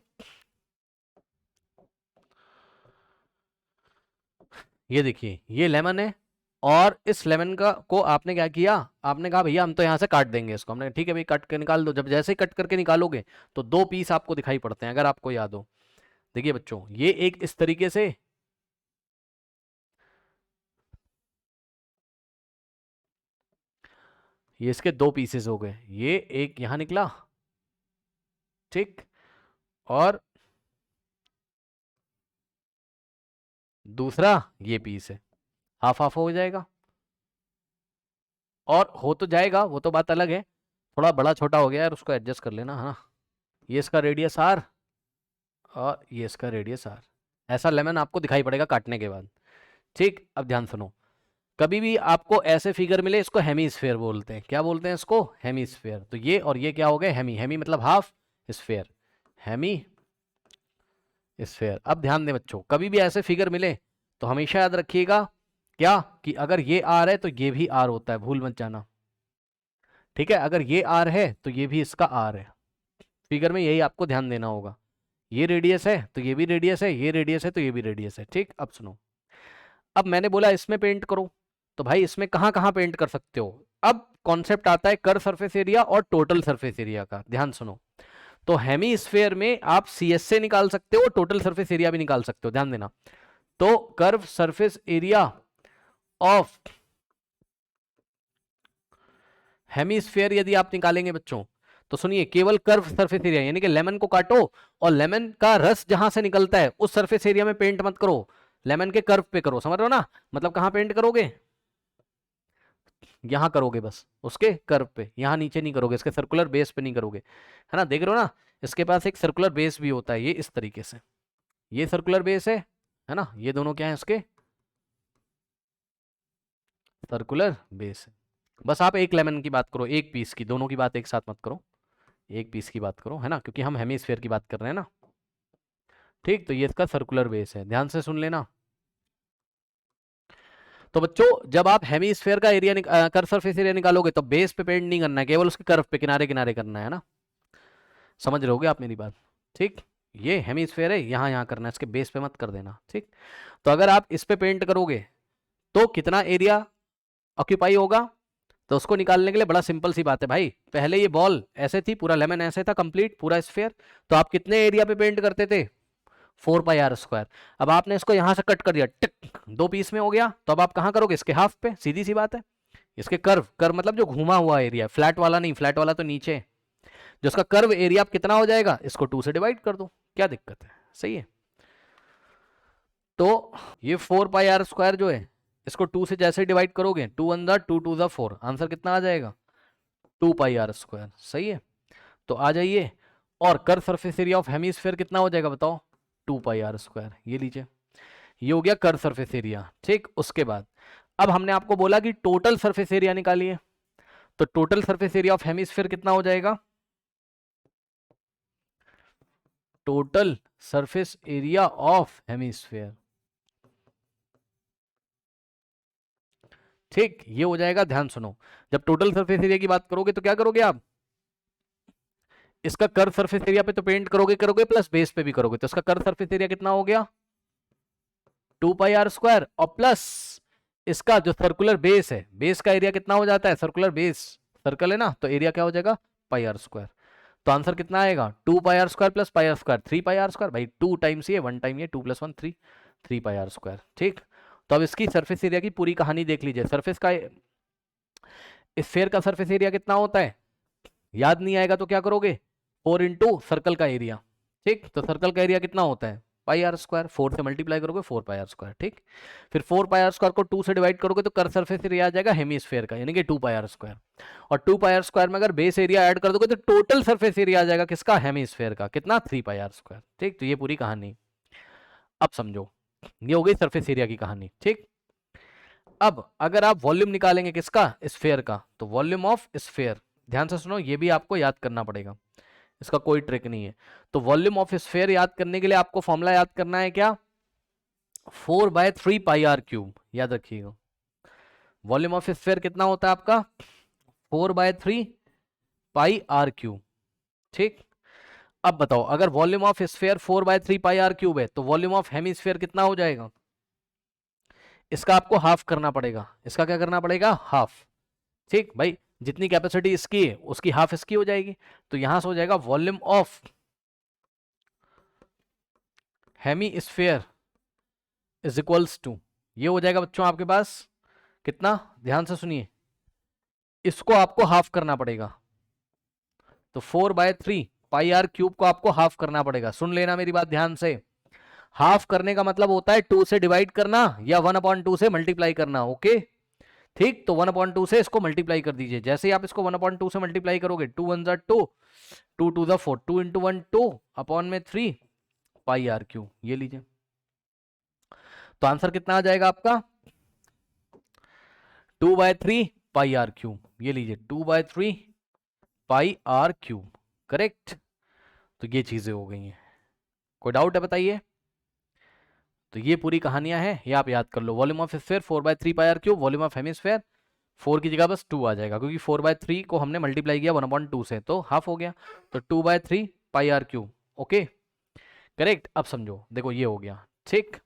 [SPEAKER 1] ये देखिए ये लेमन है, और इस लेमन का को आपने क्या किया, आपने कहा भैया हम तो यहाँ से काट देंगे इसको। हमने कहा ठीक है भाई कट के निकाल दो। जब जैसे ही कट करके निकालोगे तो दो पीस आपको दिखाई पड़ते हैं, अगर आपको याद हो। देखिए बच्चों ये एक इस तरीके से, ये इसके दो पीसेस हो गए, ये एक यहां निकला, ठीक, और दूसरा ये पीस है, हाफ हाफ हो जाएगा। और हो तो जाएगा, वो तो बात अलग है, थोड़ा बड़ा छोटा हो गया यार, उसको एडजस्ट कर लेना है ना। ये इसका रेडियस आर और ये इसका रेडियस आर, ऐसा लेमन आपको दिखाई पड़ेगा काटने के बाद। ठीक, अब ध्यान सुनो, कभी भी आपको ऐसे फिगर मिले, इसको हेमीस्फेयर बोलते हैं। क्या बोलते हैं इसको? हेमीस्फेयर। तो ये और ये क्या हो गए? हेमी। हेमी मतलब हाफ, स्फेयर, हेमी स्फेयर। अब ध्यान दें बच्चों, कभी भी ऐसे फिगर मिले तो हमेशा याद रखिएगा क्या, कि अगर ये आर है तो ये भी आर होता है, भूल मत जाना। ठीक है, अगर ये आर है तो ये भी इसका आर है। फिगर में यही आपको ध्यान देना होगा। ये रेडियस है तो ये भी रेडियस है, ये रेडियस है तो ये भी रेडियस है। ठीक, अब सुनो, अब मैंने बोला इसमें पेंट करो, तो भाई इसमें कहां कहां पेंट कर सकते हो? अब कॉन्सेप्ट आता है कर्व सरफेस एरिया और टोटल सरफेस एरिया का। ध्यान सुनो, तो हेमी स्फेयर में आप CS से निकाल सकते हो, टोटल सरफेस एरिया भी निकाल सकते हो। ध्यान देना, तो curve surface area of hemisphere यदि आप निकालेंगे बच्चों, तो सुनिए, केवल कर्व सरफेस एरिया यानी कि लेमन को काटो और लेमन का रस जहां से निकलता है उस सरफेस एरिया में पेंट मत करो, लेमन के कर्व पे करो। समझ रहे हो ना? मतलब कहां पेंट करोगे? यहां करोगे बस, उसके कर्व पे, यहां नीचे नहीं करोगे, इसके सर्कुलर बेस पे नहीं करोगे, है ना? देख रहे हो ना, इसके पास एक सर्कुलर बेस भी होता है, ये इस तरीके से, ये सर्कुलर बेस है ना? ये दोनों क्या है उसके? सर्कुलर बेस है। बस आप एक लेमन की बात करो, एक पीस की, दोनों की बात एक साथ मत करो, एक पीस की बात करो, है ना? क्योंकि हम हेमीस्फेयर की बात कर रहे हैं ना। ठीक, तो ये इसका सर्कुलर बेस है, ध्यान से सुन लेना। तो बच्चों जब आप हेमीस्फेयर का एरिया कर सरफेस एरिया निकालोगे तो बेस पे पेंट नहीं करना है, केवल उसके कर्व पे, किनारे किनारे करना है ना? समझ रहोगे आप मेरी बात? ठीक, ये हेमीस्फेयर है, यहाँ यहाँ करना है, इसके बेस पे मत कर देना। ठीक, तो अगर आप इस पे पेंट करोगे तो कितना एरिया ऑक्यूपाई होगा? तो उसको निकालने के लिए बड़ा सिंपल सी बात है भाई, पहले ये बॉल ऐसे थी, पूरा लेमन ऐसे था कंप्लीट, पूरा स्फेयर, तो आप कितने एरिया पे पेंट करते थे? 4πr²। अब आपने इसको यहां से कट कर दिया, टिक, दो पीस में हो गया, तो अब आप कहां करोगे? इसके हाफ पे, सीधी सी बात है। इसके कर्व, कर्व मतलब जो घुमा हुआ एरिया, फ्लैट वाला नहीं, फ्लैट वाला तो नीचे, जो इसका कर्व एरिया कितना हो जाएगा, इसको 2 से डिवाइड कर दो, क्या दिक्कत है? सही है। तो ये 4πr² जो है, इसको 2 से जैसे डिवाइड करोगे, 2 1 2 2 4, आंसर कितना आ जाएगा? 2πr²। सही है, तो आ जाइए, और curve surface area of hemisphere कितना हो जाएगा बताओ? 2πr²। ये लीजिए, ये हो गया कर्व सरफेस एरिया। ठीक, उसके बाद अब हमने आपको बोला कि टोटल सरफेस एरिया निकालिए, तो total surface area of hemisphere कितना हो जाएगा? Total surface area of hemisphere, ठीक, ये हो जाएगा। ध्यान सुनो, जब टोटल सरफेस एरिया की बात करोगे तो क्या करोगे आप? इसका कर्व सरफेस एरिया पे तो पेंट करोगे करोगे, प्लस बेस पे भी करोगे, तो इसका कर्व सरफेस एरिया कितना हो गया? 2πr², और प्लस इसका जो सर्कुलर बेस है, बेस का एरिया कितना हो जाता है? सर्कुलर बेस, सर्कल है ना, तो एरिया क्या हो जाएगा? πr²। तो आंसर कितना आएगा? 2πr² plus πr², 3πr²। भाई 2 टाइम्स ये, 1 टाइम ये, 2 + 1 3, 3πr²। ठीक, तो अब इसकी सरफेस एरिया की पूरी कहानी देख लीजिए। सरफेस का, स्फेयर का सरफेस एरिया कितना होता है? याद नहीं आएगा तो क्या करोगे? 4 इंटू सर्कल का एरिया। ठीक, तो सर्कल का एरिया कितना होता है? πr², 4 से मल्टीप्लाई करोगे, 4πr²। ठीक, फिर 4πr² को 2 से डिवाइड करोगे तो कर्व सरफेस एरिया आ जाएगा हेमीस्फेयर का, यानी कि 2πr²। और 2πr² में अगर बेस एरिया ऐड कर दोगे तो टोटल सरफेस एरिया आ जाएगा किसका? हेमीस्फेयर का, कितना? 3πr²। ठीक, तो ये पूरी कहानी अब समझो, ये हो गई सरफेस एरिया की कहानी। ठीक, अब अगर आप वॉल्यूम निकालेंगे किसका? स्फेयर का, तो वॉल्यूम ऑफ स्फेयर, ध्यान से सुनो, ये भी आपको याद करना पड़ेगा, इसका कोई ट्रिक नहीं है। तो वॉल्यूम ऑफ स्फेयर याद करने के लिए आपको फॉर्मूला याद करना है क्या? 4/3πr³ याद रखिएगा। वॉल्यूम ऑफ स्फेयर कितना होता है आपका? 4/3πr³। ठीक, अब बताओ, अगर वॉल्यूम ऑफ स्फेयर 4/3πr³ है तो वॉल्यूम ऑफ हेमीस्फेयर कितना हो जाएगा? इसका आपको हाफ करना पड़ेगा, इसका क्या करना पड़ेगा, हाफ। ठीक भाई, जितनी कैपेसिटी इसकी है उसकी हाफ इसकी हो जाएगी। तो यहां से हो जाएगा volume of hemisphere is equals to, ये हो जाएगा बच्चों आपके पास कितना, ध्यान से सुनिए, इसको आपको हाफ करना पड़ेगा। तो 4/3 पाई आर क्यूब को आपको हाफ करना पड़ेगा। सुन लेना मेरी बात ध्यान से, हाफ करने का मतलब होता है 2 से डिवाइड करना या 1/2 से मल्टीप्लाई करना। ओके ठीक, तो 1/2 से इसको मल्टीप्लाई कर दीजिए। जैसे ही आप इसको 1/2 से मल्टीप्लाई करोगे, 2 1 ज़ा 2, 2 2 ज़ा 4, 2 इंटू 1 2 अपॉन में 3 पाई आर क्यूब, ये लीजिए। तो आंसर कितना आ जाएगा आपका, 2/3 पाई आर क्यूब, ये लीजिए 2/3 पाई आर क्यूब, करेक्ट। तो ये चीजें हो गई हैं, कोई डाउट है बताइए। तो ये पूरी कहानियां हैं, ये आप याद कर लो। Volume of sphere 4/3 pi R cube, volume of hemisphere 4 की जगह बस 2 आ जाएगा, क्योंकि 4/3 को हमने मल्टीप्लाई किया 1/2 से, तो हाफ हो गया। तो 2/3 पाई आर क्यूब, ओके करेक्ट। अब समझो, देखो ये हो गया ठीक।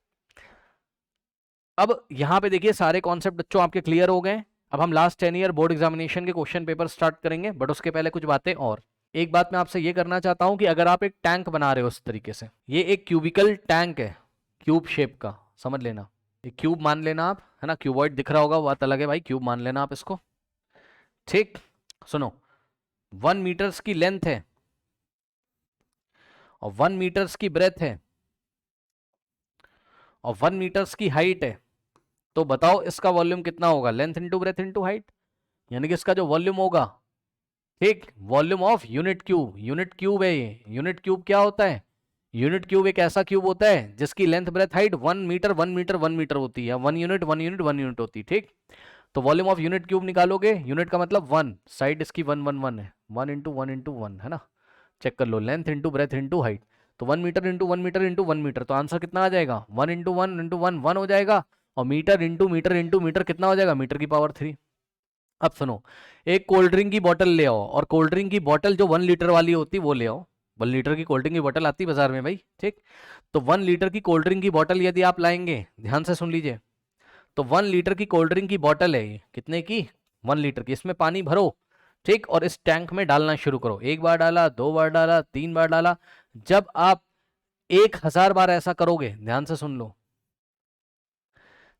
[SPEAKER 1] अब यहां पे देखिए सारे कॉन्सेप्ट बच्चों आपके क्लियर हो गए। अब हम लास्ट 10 ईयर बोर्ड एग्जामिनेशन के क्वेश्चन पेपर स्टार्ट करेंगे, बट उसके पहले कुछ बातें और। एक बात मैं आपसे ये करना चाहता हूं कि अगर आप एक टैंक बना रहे हो इस तरीके से, ये एक क्यूबिकल टैंक है, क्यूब शेप का, समझ लेना, एक क्यूब मान लेना आप, है ना, क्यूबॉइड दिख रहा होगा, बात अलग है भाई, क्यूब मान लेना आप इसको। ठीक, सुनो, 1 मीटर्स की लेंथ है और 1 मीटर्स की ब्रेथ है और 1 मीटर्स की हाइट है। तो बताओ इसका वॉल्यूम कितना होगा, length into breadth into height, यानी कि इसका जो वॉल्यूम होगा, ठीक, volume of unit cube. Unit cube है ये। यूनिट क्यूब क्या होता है, यूनिट क्यूब एक ऐसा क्यूब होता है जिसकी length breadth height 1 metre 1 metre 1 metre होती है, 1 यूनिट 1 यूनिट 1 यूनिट होती है। ठीक, तो वॉल्यूम ऑफ यूनिट क्यूब निकालोगे, यूनिट का मतलब 1, साइड इसकी 1 1 1 है, 1 इंटू 1 है ना, चेक कर लो, length into breadth into height. तो 1 metre into 1 metre into 1 metre, तो आंसर कितना आ जाएगा, 1 इंटू 1 इंटू 1 1 हो जाएगा, और मीटर इंटू मीटर कितना हो जाएगा, मीटर की पावर 3। अब सुनो, एक कोल्ड ड्रिंक की बोतल ले आओ, और कोल्ड ड्रिंक की बोतल जो 1 लीटर वाली होती वो ले आओ। 1 लीटर की कोल्ड ड्रिंक की बोतल आती बाजार में भाई, ठीक। तो 1 लीटर की कोल्ड ड्रिंक की बोतल यदि आप लाएंगे, ध्यान से सुन लीजिए, तो 1 लीटर की कोल्ड ड्रिंक की बोतल है ये, कितने की, 1 लीटर की, इसमें पानी भरो, ठीक, और इस टैंक में डालना शुरू करो। 1 बार डाला, 2 बार डाला, 3 बार डाला। जब आप 1000 बार ऐसा करोगे, ध्यान से सुन लो,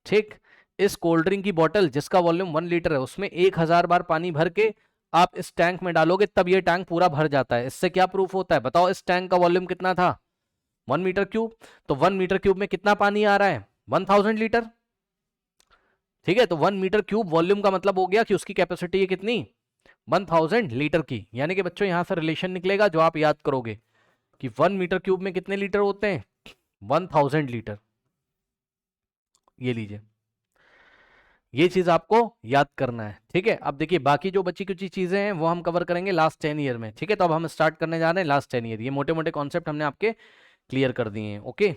[SPEAKER 1] ठीक, इस कोल्ड ड्रिंक की बोतल जिसका वॉल्यूम 1 लीटर है, उसमें 1000 बार पानी भर के आप इस टैंक में डालोगे, तब ये टैंक पूरा भर जाता है। इससे क्या प्रूफ होता है, बताओ, इस टैंक का वॉल्यूम कितना था, 1 मीटर क्यूब। तो 1 मीटर क्यूब में कितना पानी आ रहा है, 1000 लीटर, ठीक है। तो 1 मीटर क्यूब वॉल्यूम का मतलब हो गया कि उसकी कैपेसिटी है कितनी, 1000 लीटर की। यानी कि बच्चों यहां से रिलेशन निकलेगा जो आप याद करोगे कि 1 मीटर क्यूब में कितने लीटर होते हैं, 1000 लीटर। ये लीजिए, ये चीज आपको याद करना है, ठीक है। अब देखिए बाकी जो बची कुछ चीजें हैं वो हम कवर करेंगे लास्ट 10 ईयर में, ठीक है। तो अब हम स्टार्ट करने जा रहे हैं लास्ट 10 ईयर। ये मोटे मोटे कॉन्सेप्ट हमने आपके क्लियर कर दिए हैं, ओके।